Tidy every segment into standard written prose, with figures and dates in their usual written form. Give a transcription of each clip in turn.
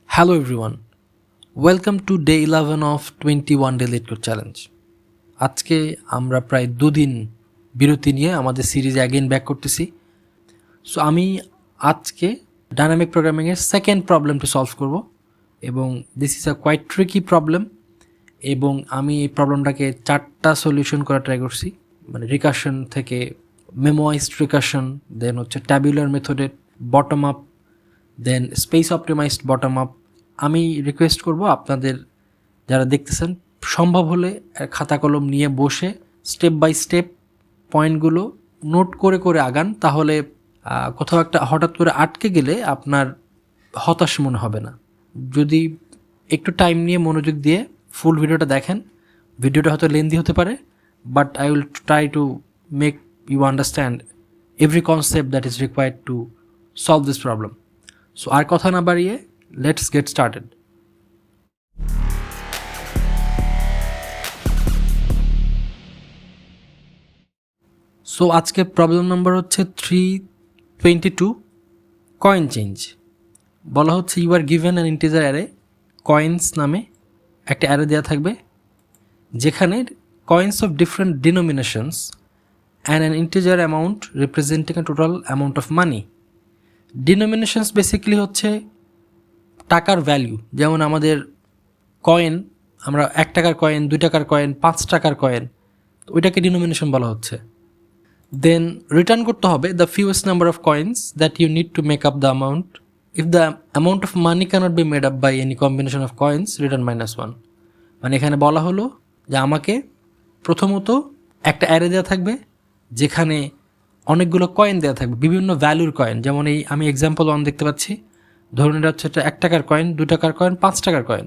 Hello everyone, welcome to day 11 of 21 day lead code challenge. আজকে আমরা প্রায় দুদিন বিরতি নিয়ে আমাদের সিরিজে অ্যাগেন ব্যাক করতেছি। সো আমি আজকে ডাইনামিক প্রোগ্রামিংয়ের সেকেন্ড প্রবলেমটি সলভ করব এবং this is a quite tricky problem এবং আমি এই প্রবলেমটাকে 4টা সলিউশন করা ট্রাই করছি, মানে রিকার্শন থেকে মেমোয়াইজড রিকার্শন, দেন হচ্ছে ট্যাবুলার মেথডের বটম আপ, দেন স্পেস অপটিমাইজড বটম আপ। আমি রিকোয়েস্ট করব আপনাদের যারা দেখতেছেন সম্ভব হলে খাতা কলম নিয়ে বসে স্টেপ বাই স্টেপ পয়েন্টগুলো নোট করে করে আগান, তাহলে কোথাও একটা হঠাৎ করে আটকে গেলে আপনার হতাশ মনে হবে না। যদি একটু টাইম নিয়ে মনোযোগ দিয়ে ফুল ভিডিওটা দেখেন, ভিডিওটা হয়তো লেন্দি হতে পারে, but I will try to make you understand every concept that is required to solve this problem. So আর কথা না বাড়িয়ে লেটস গেট স্টার্টেড। সো আজকে প্রবলেম নাম্বার হচ্ছে 322, কয়েন চেঞ্জ। বলা হচ্ছে you are given an integer array coins নামে একটা অ্যারে দেওয়া থাকবে যেখানে coins of different denominations and an integer amount representing a total amount of money. Denominations basically হচ্ছে টাকার ভ্যালু, যেমন আমাদের কয়েন, আমরা 1 টাকার কয়েন, 2 টাকার কয়েন, 5 টাকার কয়েন, ওইটাকে ডিনোমিনেশন বলা হচ্ছে। দেন রিটার্ন করতে হবে the fewest number of coins that you need to make up the amount. If the amount of money can't be made up by any combination of coins, return -1। মানে এখানে বলা হলো যে আমাকে প্রথমত একটা অ্যারে দেওয়া থাকবে যেখানে অনেকগুলো কয়েন দেওয়া থাকবে, বিভিন্ন ভ্যালুর কয়েন। যেমন এই আমি এক্সাম্পল 1 দেখতে পাচ্ছি, ধরুন এটা হচ্ছে এটা 1 টাকার কয়েন, 2 টাকার কয়েন, 5 টাকার কয়েন,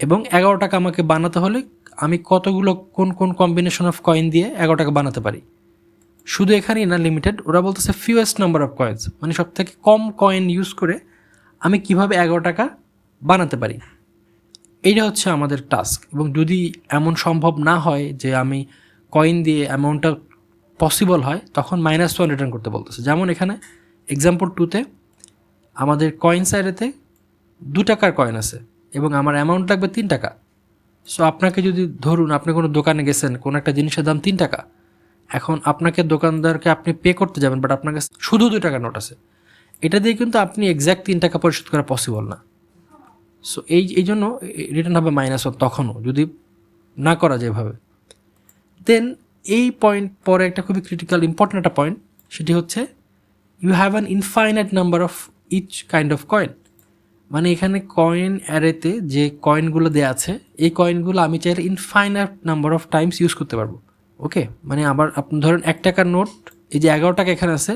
এবং 11 টাকা আমাকে বানাতে হলে আমি কতগুলো কোন কোন কম্বিনেশন অফ কয়েন দিয়ে 11 টাকা বানাতে পারি। শুধু এখানেই না, লিমিটেড, ওরা বলতেছে ফিউয়েস্ট নাম্বার অফ কয়েন্স, মানে সব থেকে কম কয়েন ইউজ করে আমি কিভাবে 11 টাকা বানাতে পারি, এইটা হচ্ছে আমাদের টাস্ক। এবং যদি এমন সম্ভব না হয় যে আমি কয়েন দিয়ে অ্যামাউন্টটা পসিবল হয়, তখন -1 রিটার্ন করতে বলতেছে। যেমন এখানে এক্সাম্পল 2তে আমাদের কয়েন সাইডেতে 2 টাকার কয়েন আছে এবং আমার অ্যামাউন্ট লাগবে 3 টাকা। সো আপনাকে যদি ধরুন আপনি কোনো দোকানে গেছেন, কোনো একটা জিনিসের দাম 3 টাকা, এখন আপনাকে দোকানদারকে আপনি পে করতে যাবেন, বাট আপনার কাছে শুধু 2 টাকার নোট আছে, এটা দিয়ে কিন্তু আপনি এক্স্যাক্ট 3 টাকা পরিশোধ করা পসিবল না। সো এই জন্য রিটার্ন হবে -1 তখনও যদি না করা যায় এভাবে। দেন এই পয়েন্ট পরে একটা খুবই ক্রিটিক্যাল ইম্পর্টেন্ট একটা পয়েন্ট, সেটি হচ্ছে you have an infinite number of each kind of coin. মানে এখানে কয়েন অ্যারেতে যে কয়েনগুলো দেওয়া আছে, এই কয়েনগুলো আমি চাইলে infinite number of Times use করতে পারবো। ওকে, মানে আবার আপনি ধরেন 1 টাকার নোট, এই যে 11 টাকা এখানে আছে,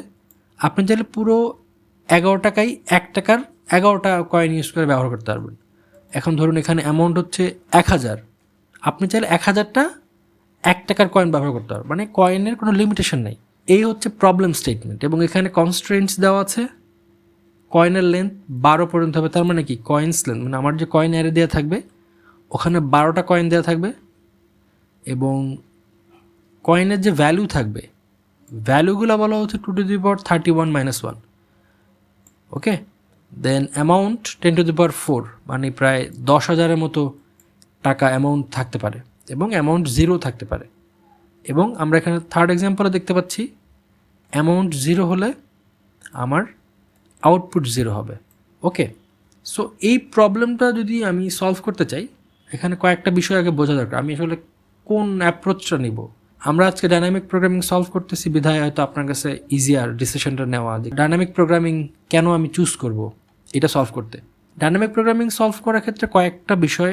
আপনি চাইলে পুরো 11 টাকায় 1 টাকার 11টা কয়েন ইউজ করে ব্যবহার করতে পারবেন। এখন ধরুন এখানে অ্যামাউন্ট হচ্ছে 1000, আপনি চাইলে 1000টা 1 টাকার কয়েন ব্যবহার করতে পারবেন, মানে কয়েনের কোনো লিমিটেশন নেই। এই হচ্ছে প্রবলেম স্টেটমেন্ট। এবং এখানে কনস্ট্রেন্টস দেওয়া আছে, কয়েনের লেন্থ 12 পর্যন্ত হবে। তার মানে কি, কয়েন্স লেন্থ মানে আমার যে কয়েন অ্যারে দেওয়া থাকবে ওখানে 12টা কয়েন দেওয়া থাকবে, এবং কয়েনের যে ভ্যালু থাকবে, ভ্যালুগুলো বলা হচ্ছে 2^31 - 1। ওকে, দেন অ্যামাউন্ট 10^4, মানে প্রায় 10,000-এর মতো টাকা অ্যামাউন্ট থাকতে পারে, এবং অ্যামাউন্ট 0 থাকতে পারে। এবং আমরা এখানে থার্ড এক্সাম্পলে দেখতে পাচ্ছি অ্যামাউন্ট 0 হলে আমার আউটপুট 0 হবে। ওকে, সো এই প্রবলেমটা যদি আমি সলভ করতে চাই, এখানে কয়েকটা বিষয় আগে বোঝা দরকার। আমি আসলে কোন অ্যাপ্রোচটা নিব। আমরা আজকে ডাইনামিক প্রোগ্রামিং সলভ করতেছি বিধায় হয়তো আপনার কাছে ইজিয়ার ডিসিশনটা নেওয়া, যে ডাইনামিক প্রোগ্রামিং কেন আমি চুজ করব এটা সলভ করতে। ডাইনামিক প্রোগ্রামিং সলভ করার ক্ষেত্রে কয়েকটা বিষয়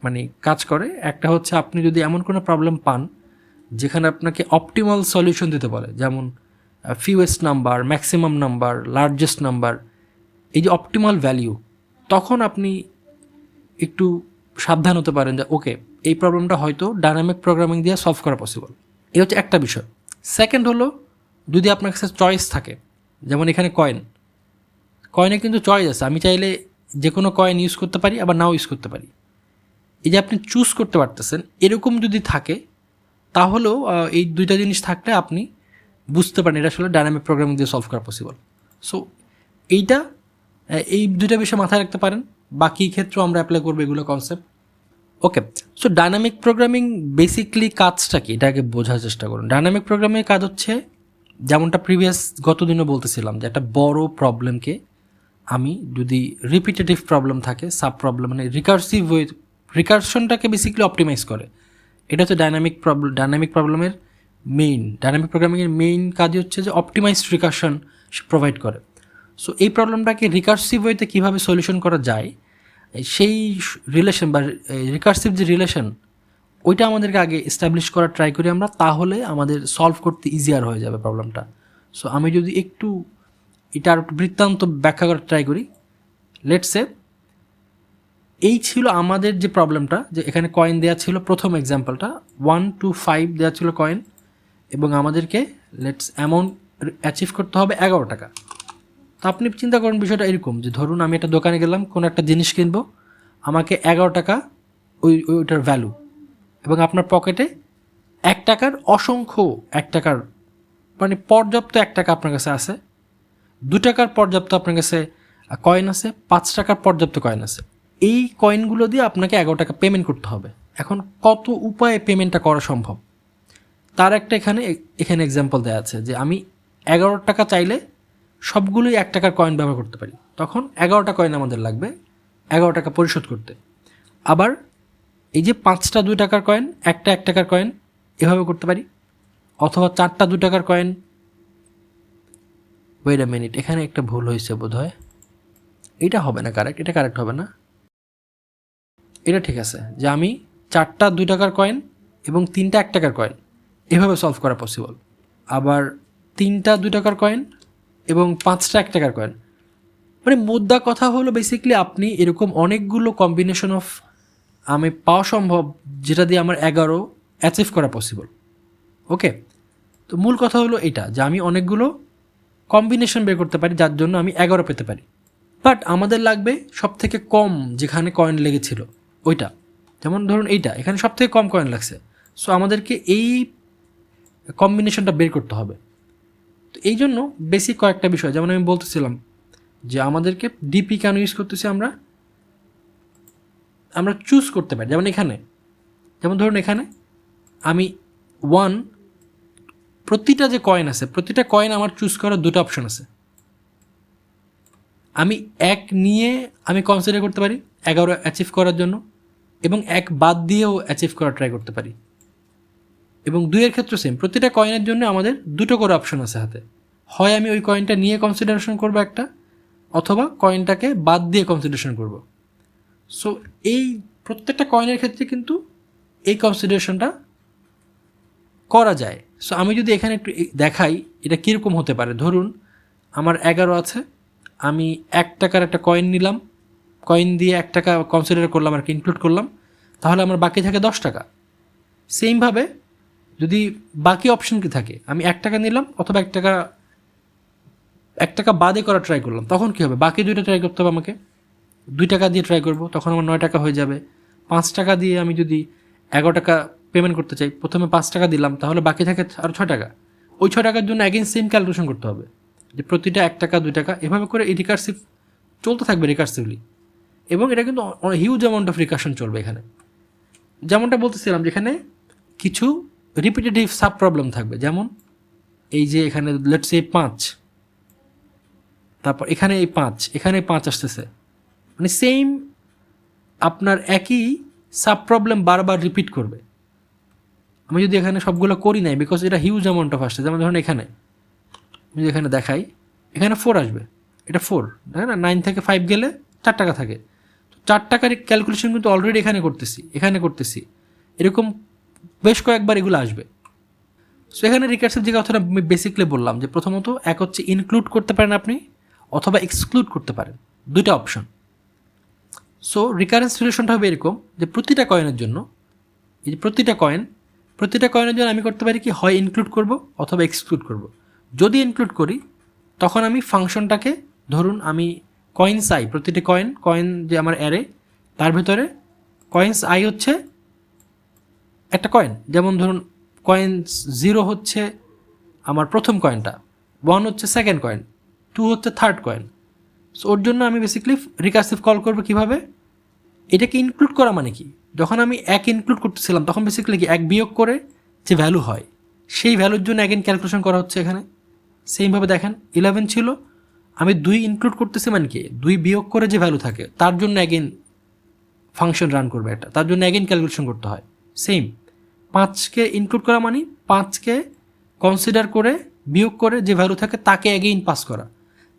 মানে কাজ করে। একটা হচ্ছে আপনি যদি এমন কোনো প্রবলেম পান যেখানে আপনাকে অপটিমাল সলিউশন দিতে বলে, যেমন fewest number, maximum number, largest number, এই যে অপটিমাল ভ্যালিউ, তখন আপনি একটু সাবধান হতে পারেন যে ওকে, এই প্রবলেমটা হয়তো ডাইনামিক প্রোগ্রামিং দিয়ে সলভ করা পসিবল। এই হচ্ছে একটা বিষয়। সেকেন্ড হলো, যদি আপনার কাছে চয়েস থাকে, যেমন এখানে কয়েনে কিন্তু চয়েস আছে, আমি চাইলে যে কোনো কয়েন ইউজ করতে পারি, আবার নাও ইউজ করতে পারি। এই যে আপনি চুজ করতে পারতেছেন, এরকম যদি থাকে তাহলেও এই দুইটা জিনিস থাকলে আপনি বুঝতে পারেন এটা আসলে ডাইনামিক প্রোগ্রামিং দিয়ে সলভ করা পসিবল। সো এইটা এই দুইটা বিষয় মাথায় রাখতে পারেন, বাকি ক্ষেত্রেও আমরা অ্যাপ্লাই করবো এগুলো কনসেপ্ট। ওকে, সো ডাইনামিক প্রোগ্রামিং বেসিকলি কাজটা কি এটাকে বোঝার চেষ্টা করুন। ডাইনামিক প্রোগ্রামিংয়ের কাজ হচ্ছে যেমনটা গত দিনও বলতেছিলাম যে একটা বড় প্রবলেমকে আমি যদি রিপিটেটিভ প্রবলেম থাকে, সাব প্রবলেম মানে রিকারশনটাকে বেসিক্যালি অপটিমাইজ করে। এটা হচ্ছে ডাইনামিক প্রোগ্রামিংয়ের মেইন কাজই হচ্ছে যে অপটিমাইজড রিকারশন প্রোভাইড করে। সো এই প্রবলেমটাকে রিকার্সিভ ওয়েতে কীভাবে সলিউশন করা যায়, সেই রিলেশন বা রিকার্সিভ যে রিলেশন ওইটা আমাদেরকে আগে এস্টাবলিশ করার ট্রাই করি আমরা, তাহলে আমাদের সলভ করতে ইজিয়ার হয়ে যাবে প্রবলেমটা। সো আমি যদি একটু এটা আর একটু বৃত্তান্ত ব্যাখ্যা করার ট্রাই করি, লেটস সে এই ছিল আমাদের যে প্রবলেমটা, যে এখানে কয়েন দেওয়া ছিল, প্রথম এক্সাম্পলটা 1 to 5 দেওয়া ছিল কয়েন, এবং আমাদেরকে অ্যামাউন্ট অ্যাচিভ করতে হবে 11 টাকা। তো আপনি চিন্তা করুন বিষয়টা এরকম যে ধরুন আমি একটা দোকানে গেলাম, কোনো একটা জিনিস কিনবো, আমাকে 11 টাকা ওইটার ভ্যালু, এবং আপনার পকেটে 1 টাকার অসংখ্য 1 টাকার মানে পর্যাপ্ত 1 টাকা আপনার কাছে আছে, 2 টাকার পর্যাপ্ত আপনার কাছে কয়েন আছে, 5 টাকার পর্যাপ্ত কয়েন আছে। এই কয়েনগুলো দিয়ে আপনাকে 11 টাকা পেমেন্ট করতে হবে। এখন কত উপায়ে পেমেন্টটা করা সম্ভব তার একটা এখানে এক্সাম্পল দেওয়া আছে, যে আমি 11 টাকা চাইলে সবগুলোই 1 টাকার কয়েন ব্যবহার করতে পারি, তখন 11টা কয়েন আমাদের লাগবে 11 টাকা পরিশোধ করতে। আবার এই যে 5টা 2 টাকার কয়েন, একটা 1 টাকার কয়েন এভাবে করতে পারি, অথবা 4টা 2 টাকার কয়েন। ওয়েট আ মিনিট, এখানে একটা ভুল হয়েছে বোধ হয়, এটা হবে না কারেক্ট, এটা কারেক্ট হবে না, এটা ঠিক আছে যে আমি 4টা 2 টাকার কয়েন এবং 3টা 1 টাকার কয়েন এভাবে সলভ করা পসিবল। আবার 3টা 2 টাকার কয়েন এবং 5টা 1 টাকার কয়েন, মানে মুদ্রা কথা হলো বেসিক্যালি আপনি এরকম অনেকগুলো কম্বিনেশন অফ আমি পাওয়া সম্ভব যেটা দিয়ে আমার 11 অ্যাচিভ করা পসিবল। ওকে, তো মূল কথা হলো এটা যে আমি অনেকগুলো কম্বিনেশন বের করতে পারি যার জন্য আমি 11 পেতে পারি, বাট আমাদের লাগবে সব থেকে কম যেখানে কয়েন লেগেছিল ওইটা। যেমন ধরুন এখানে সব থেকে কম কয়েন লাগছে, সো আমাদেরকে এই কম্বিনেশনটা বের করতে হবে। তো এই জন্য বেসিক কয়েকটা বিষয়, যেমন আমি বলতেছিলাম যে আমাদেরকে ডিপি কেন ইউজ করতেছি, আমরা চুজ করতে পারি। যেমন ধরুন এখানে আমি প্রতিটা যে কয়েন আছে, প্রতিটা কয়েন আমার চুজ করার 2টা অপশন আছে। আমি 1 নিয়ে আমি কনসিডার করতে পারি 11 অ্যাচিভ করার জন্য, এবং 1 বাদ দিয়েও অ্যাচিভ করার ট্রাই করতে পারি। এবং 2-এর ক্ষেত্রে সেম, প্রতিটা কয়েনের জন্য আমাদের 2টো করে অপশন আছে হাতে, হয় আমি ওই কয়েনটা নিয়ে কনসিডারেশন করব একটা, অথবা কয়েনটাকে বাদ দিয়ে কনসিডারেশন করব। সো এই প্রত্যেকটা কয়েনের ক্ষেত্রে কিন্তু এই কনসিডারেশনটা করা যায়। সো আমি যদি এখানে একটু দেখাই এটা কীরকম হতে পারে, ধরুন আমার 11 আছে, আমি 1 টাকার একটা কয়েন নিলাম, কয়েন দিয়ে 1 টাকা কনসিডার করলাম আর কি, ইনক্লুড করলাম, তাহলে আমার বাকি থাকে 10 টাকা। সেমভাবে যদি বাকি অপশন কি থাকে, আমি 1 টাকা নিলাম অথবা 1 টাকা বাদে করা ট্রাই করলাম, তখন কী হবে, বাকি 2টা ট্রাই করতে হবে আমাকে। 2 টাকা দিয়ে ট্রাই করব, তখন আমার 9 টাকা হয়ে যাবে। 5 টাকা দিয়ে আমি যদি 11 টাকা পেমেন্ট করতে চাই, প্রথমে 5 টাকা দিলাম, তাহলে বাকি থাকে আর 6 টাকা। ওই 6 টাকার জন্য অ্যাগেন সেম ক্যালকুলেশন করতে হবে, যে প্রতিটা 1 টাকা 2 টাকা এভাবে করে এই রিকার্সিভ চলতে থাকবে রিকার্সিভলি, এবং এটা কিন্তু হিউজ অ্যামাউন্ট অফ রিকার্শন চলবে এখানে। যেমনটা বলতেছিলাম যেখানে কিছু রিপিটেটিভ সাব প্রবলেম থাকবে, যেমন এই যে এখানে লেটস সে 5, তারপর এখানে এই 5, এখানে 5 আসতেছে, মানে সেম আপনার একই সাব প্রবলেম বারবার রিপিট করবে। আমি যদি এখানে সবগুলো করি নাই, বিকজ এটা হিউজ অ্যামাউন্ট অফ আসছে। যেমন ধরুন এখানে যদি এখানে দেখাই, এখানে 4 আসবে, এটা 4, তাই না? 9 থেকে 5 গেলে 4 টাকা থাকে, তো 4 টাকার ক্যালকুলেশন কিন্তু অলরেডি এখানে করতেছি, এরকম বেশ কয়েকবার এগুলো আসবে। সো এখানে রিকার্সিভ যে কথাটা আমি বেসিকলি বললাম, যে প্রথমত এক হচ্ছে ইনক্লুড করতে পারেন আপনি, অথবা এক্সক্লুড করতে পারেন, 2টা অপশন। সো রিকারেন্স রিলেশনটা হবে এরকম যে প্রতিটা কয়েনের জন্য, এই যে প্রতিটা কয়েনের জন্য আমি করতে পারি কি, হয় ইনক্লুড করব অথবা এক্সক্লুড করব। যদি ইনক্লুড করি তখন আমি ফাংশনটাকে, ধরুন আমি কয়েন্স আই, প্রতিটি কয়েন যে আমার অ্যারে, তার ভিতরে কয়েন্স আই হচ্ছে একটা কয়েন। যেমন ধরুন কয়েন্স 0 হচ্ছে আমার প্রথম কয়েনটা, 1 হচ্ছে সেকেন্ড কয়েন, 2 হচ্ছে থার্ড কয়েন। সো ওর জন্য আমি বেসিক্যালি রিকার্সিভ কল করবো কীভাবে, এটাকে ইনক্লুড করা মানে কি, যখন আমি এক ইনক্লুড করতেছিলাম তখন বেসিক্যালি কি এক বিয়োগ করে যে ভ্যালু হয় সেই ভ্যালুর জন্য অ্যাগেন ক্যালকুলেশন করা হচ্ছে এখানে। সেমভাবে দেখেন 11 ছিল, আমি 2 ইনক্লুড করতেছি মানে কি 2 বিয়োগ করে যে ভ্যালু থাকে তার জন্য অ্যাগেন ফাংশন রান করবে একটা, তার জন্য অ্যাগেন ক্যালকুলেশন করতে হয়। সেম 5কে ইনক্লুড করা মানে 5কে কনসিডার করে বিয়োগ করে যে ভ্যালু থাকে তাকে অ্যাগেইন পাস করা।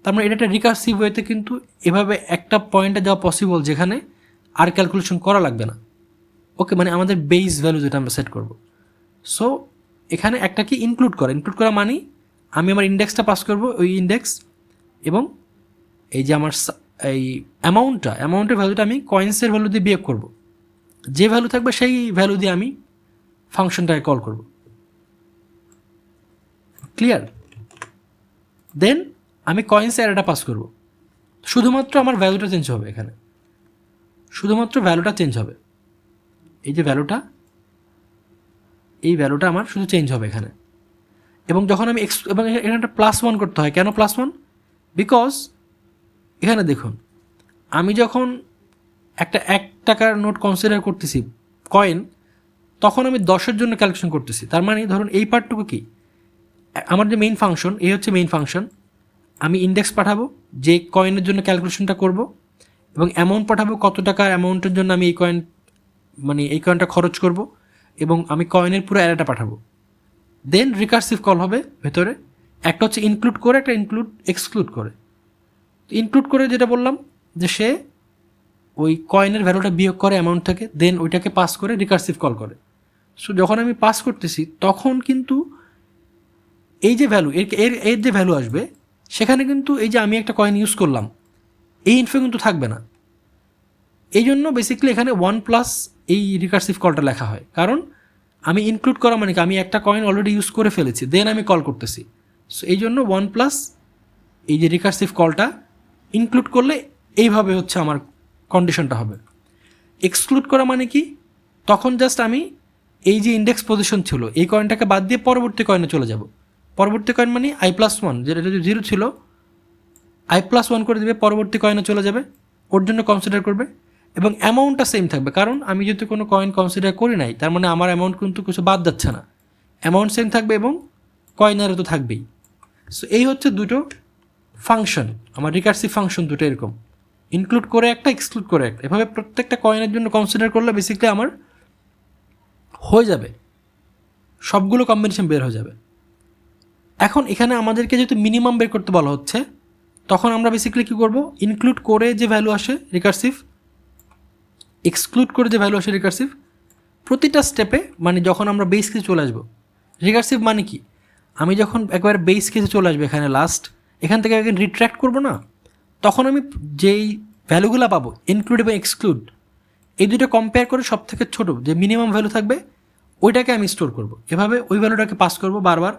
তার মানে এটা একটা রিকার্সিভ ওয়েতে কিন্তু এভাবে একটা পয়েন্টে যাওয়া পসিবল যেখানে আর ক্যালকুলেশন করা লাগবে না। ওকে, মানে আমাদের বেস ভ্যালু যেটা আমরা সেট করব। সো এখানে একটা কি ইনক্লুড করা মানে আমি আমার ইন্ডেক্সটা পাস করব, ওই ইন্ডেক্স এবং এই যে আমার এই অ্যামাউন্টের ভ্যালুটা আমি কয়েন্সের ভ্যালু দিয়ে বিয়োগ করব, যে ভ্যালু থাকবে সেই ভ্যালু দিয়ে আমি ফাংশনটাকে কল করব। ক্লিয়ার? দেন আমি কয়েন্স অ্যারেটা পাস করব, শুধুমাত্র আমার ভ্যালুটা চেঞ্জ হবে এখানে, শুধুমাত্র ভ্যালুটা চেঞ্জ হবে, এই যে ভ্যালুটা, এই ভ্যালুটা আমার শুধু চেঞ্জ হবে এখানে। এবং যখন আমি এবং এখানে একটা +1 করতে হয়, কেন +1? বিকজ এখানে দেখুন আমি যখন একটা 1 টাকার নোট কনসিডার করতেছি কয়েন, তখন আমি 10-এর জন্য ক্যালকুলেশন করতেছি। তার মানে ধরুন এই পার্টটুকু কি আমার যে মেইন ফাংশন, এই হচ্ছে মেইন ফাংশন, আমি ইন্ডেক্স পাঠাবো যে কয়েনের জন্য ক্যালকুলেশনটা করব এবং অ্যামাউন্ট পাঠাবো কত টাকার অ্যামাউন্টের জন্য আমি এই কয়েনটা খরচ করব এবং আমি কয়েনের পুরো অ্যারেটা পাঠাবো। দেন রিকার্সিভ কল হবে ভেতরে, একটা হচ্ছে ইনক্লুড করে, একটা এক্সক্লুড করে। ইনক্লুড করে যেটা বললাম যে সে ওই কয়েনের ভ্যালুটা বিয়োগ করে অ্যামাউন্ট থেকে, দেন ওইটাকে পাস করে রিকার্সিভ কল করে। সো যখন আমি পাস করতেছি তখন কিন্তু এই যে ভ্যালু এর যে ভ্যালু আসবে সেখানে কিন্তু এই যে আমি একটা কয়েন ইউজ করলাম এই ইনফো কিন্তু থাকবে না। এই জন্য বেসিক্যালি এখানে 1+ এই রিকার্সিভ কলটা লেখা হয়, কারণ আমি ইনক্লুড করা মানে কি আমি একটা কয়েন অলরেডি ইউজ করে ফেলেছি, দেন আমি কল করতেছি। সো এই জন্য 1+ এই যে রিকার্সিভ কলটা ইনক্লুড করলে এইভাবে হচ্ছে আমার কন্ডিশনটা হবে। এক্সক্লুড করা মানে কি, তখন জাস্ট আমি এই যে ইন্ডেক্স পজিশন ছিল এই কয়েনটাকে বাদ দিয়ে পরবর্তী কয়েনে চলে যাব। পরবর্তী কয়েন মানে i+1, যেটা যদি 0 ছিল i+1 করে দেবে, পরবর্তী কয়েনে চলে যাবে, ওর জন্য কনসিডার করবে এবং অ্যামাউন্টটা সেম থাকবে, কারণ আমি যদি কোনো কয়েন কনসিডার করি নাই তার মানে আমার অ্যামাউন্ট কিন্তু কিছু বাদ যাচ্ছে না, অ্যামাউন্ট সেম থাকবে এবং কয়েনারও তো থাকবেই। সো এই হচ্ছে দুটো ফাংশন, আমার রিকার্সিভ ফাংশন দুটো এরকম, ইনক্লুড করে একটা, এক্সক্লুড করে একটা, এভাবে প্রত্যেকটা কয়েনের জন্য কনসিডার করলে বেসিক্যালি আমার হয়ে যাবে, সবগুলো কম্বিনেশন বের হয়ে যাবে। এখন এখানে আমাদেরকে যেহেতু মিনিমাম বের করতে বলা হচ্ছে, তখন আমরা বেসিক্যালি কী করবো, ইনক্লুড করে যে ভ্যালু আসে রিকার্সিভ, এক্সক্লুড করে যে ভ্যালু আসে রিকার্সিভ, প্রতিটা স্টেপে মানে যখন আমরা বেস কেসে চলে আসবো, রিকার্সিভ মানে কি আমি যখন একবার বেস কেসে চলে আসবো এখানে লাস্ট, এখান থেকে একদিন রিট্র্যাক্ট করবো না, তখন আমি যেই ভ্যালুগুলো পাবো ইনক্লুড এবং এক্সক্লুড এই দুটো কম্পেয়ার করে সব থেকে ছোটো যে মিনিমাম ভ্যালু থাকবে ওইটাকে আমি স্টোর করব, এভাবে ওই ভ্যালুটাকে পাস করব বারবার।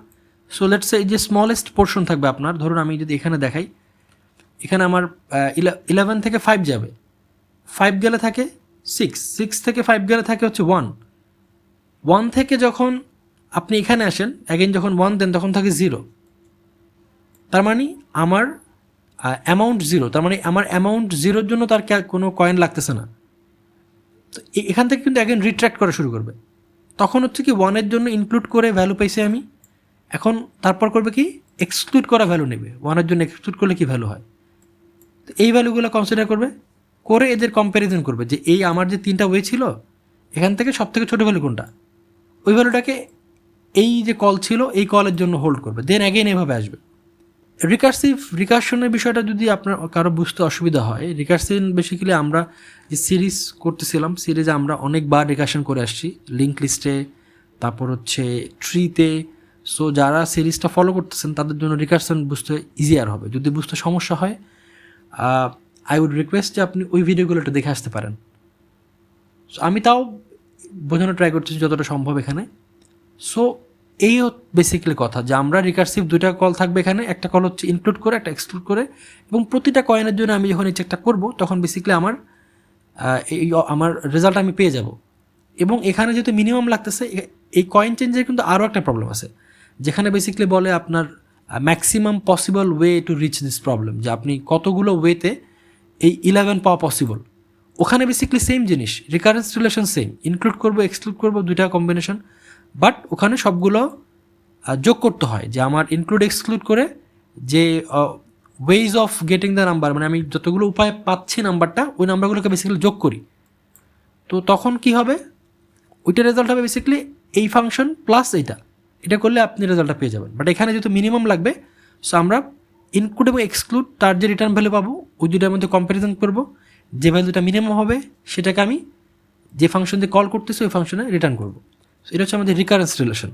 সো লেটস সে এই যে স্মলেস্ট পোর্শন থাকবে আপনার, ধরুন আমি যদি এখানে দেখাই, এখানে আমার 11 থেকে 5 যাবে, 5 গেলে থাকে 6 থেকে 5 গেলে থাকে হচ্ছে 1 থেকে যখন আপনি এখানে আসেন অ্যাগেন যখন 1 দেন তখন থাকে 0, তার মানে আমার অ্যামাউন্ট 0, তার মানে আমার অ্যামাউন্ট 0-র জন্য তার কোনো কয়েন লাগতেছে না। তো এখান থেকে কিন্তু অ্যাগেন রিট্র্যাক্ট করা শুরু করবে, তখন হচ্ছে কি 1-এর জন্য ইনক্লুড করে ভ্যালু পাইছি আমি, এখন তারপর করবে কি এক্সক্লুড করা ভ্যালু নেবে, 1-এর জন্য এক্সক্লুড করলে কী ভ্যালু হয়, তো এই ভ্যালুগুলো কনসিডার করবে, করে এদের কম্প্যারিজন করবে যে এই আমার যে 3টা ওয়ে ছিল এখান থেকে সব থেকে ছোটো ভ্যালু কোনটা, ওই ভ্যালুটাকে এই যে কল ছিল এই কলের জন্য হোল্ড করবে, দেন অ্যাগেন এভাবে আসবে। রিকার্শনের বিষয়টা যদি আপনার কারো বুঝতে অসুবিধা হয়, রিকার্শন বেসিক্যালি আমরা যে সিরিজ করতেছিলাম, সিরিজে আমরা অনেকবার রিকার্শন করে আসছি, লিঙ্ক লিস্টে, তারপর হচ্ছে ট্রিতে। সো যারা সিরিজটা ফলো করতেছেন তাদের জন্য রিকার্শন বুঝতে ইজিয়ার হবে, যদি বুঝতে সমস্যা হয় আই উড রিকোয়েস্ট যে আপনি ওই ভিডিওগুলো একটু দেখে আসতে পারেন। সো আমি তাও বোঝানোর ট্রাই করতেছি যতটা সম্ভব এখানে। সো এই বেসিক্যালি কথা যে আমরা রিকার্সিভ 2টা কল থাকবে এখানে, একটা কল হচ্ছে ইনক্লুড করে, একটা এক্সক্লুড করে, এবং প্রতিটা কয়েনের জন্য আমি যখন এই চেকটা করবো তখন বেসিক্যালি আমার রেজাল্ট আমি পেয়ে যাব। এবং এখানে যেহেতু মিনিমাম লাগতেছে, এই কয়েন চেঞ্জের কিন্তু আরও একটা প্রবলেম আছে, যেখানে বেসিক্যালি বলে আপনার maximum possible way to reach this problem, যে আপনি কতগুলো ওয়েতে এই 11 পাওয়া পসিবল। ওখানে বেসিক্যালি সেম জিনিস, রিকারেন্স রিলেশন সেম, ইনক্লুড করবো এক্সক্লুড করবো দুইটা কম্বিনেশন, বাট ওখানে সবগুলো যোগ করতে হয়, যে আমার ইনক্লুড এক্সক্লুড করে যে ways of getting the number, মানে আমি যতগুলো উপায় পাচ্ছি নাম্বারটা, ওই নাম্বারগুলোকে বেসিক্যালি যোগ করি। তো তখন কি হবে, ওইটা রেজাল্ট হবে বেসিক্যালি এই ফাংশন প্লাস এটা করলে আপনি রেজাল্টটা পেয়ে যাবেন। বাট এখানে যেহেতু মিনিমাম লাগবে, সো আমরা ইনক্লুড এবং এক্সক্লুড তার যে রিটার্ন ভ্যালু পাবো ওই দুটার মধ্যে কম্প্যারিজন করবো, যে ভ্যালুটা মিনিমাম হবে সেটাকে আমি যে ফাংশন দিয়ে কল করতেছি ওই ফাংশনে রিটার্ন করবো। সো এটা হচ্ছে আমাদের রিকারেন্স রিলেশন।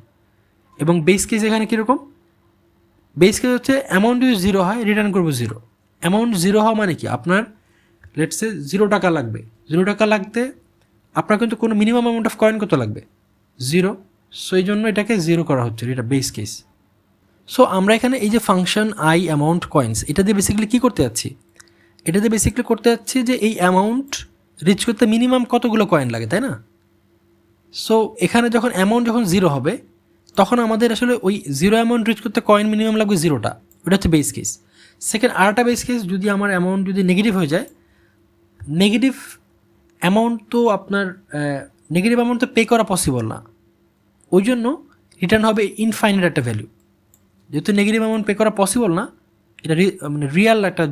এবং বেস কেস এখানে কীরকম, বেস কেস হচ্ছে অ্যামাউন্ট যদি 0 হয় রিটার্ন করবো 0। অ্যামাউন্ট 0 হওয়া মানে কি, আপনার লেটসে 0 টাকা লাগবে, 0 টাকা লাগতে আপনার কিন্তু কোনো মিনিমাম অ্যামাউন্ট অফ কয়েন কত লাগবে, 0। সো এই জন্য এটাকে 0 করা হচ্ছে, এটা বেস কেস। সো আমরা এখানে এই যে ফাংশন আই অ্যামাউন্ট কয়েন্স, এটা দিয়ে বেসিক্যালি কী করতে যাচ্ছি, এটা দিয়ে বেসিক্যালি করতে যাচ্ছি যে এই অ্যামাউন্ট রিচ করতে মিনিমাম কতগুলো কয়েন লাগে, তাই না? সো এখানে যখন অ্যামাউন্ট যখন 0 হবে তখন আমাদের আসলে ওই 0 অ্যামাউন্ট রিচ করতে কয়েন মিনিমাম লাগবে 0টা, ওটা হচ্ছে বেস কেস। সেকেন্ড আরেকটা বেস কেস, যদি আমার অ্যামাউন্ট যদি নেগেটিভ হয়ে যায়, নেগেটিভ অ্যামাউন্ট তো আপনার নেগেটিভ অ্যামাউন্ট তো পে করা পসিবল না, ওই জন্য রিটার্ন হবে ইনফাইনাইট একটা ভ্যালু। যেহেতু নেগেটিভ অ্যামাউন্ট পে করা পসিবল না, এটা মানে রিয়াল একটা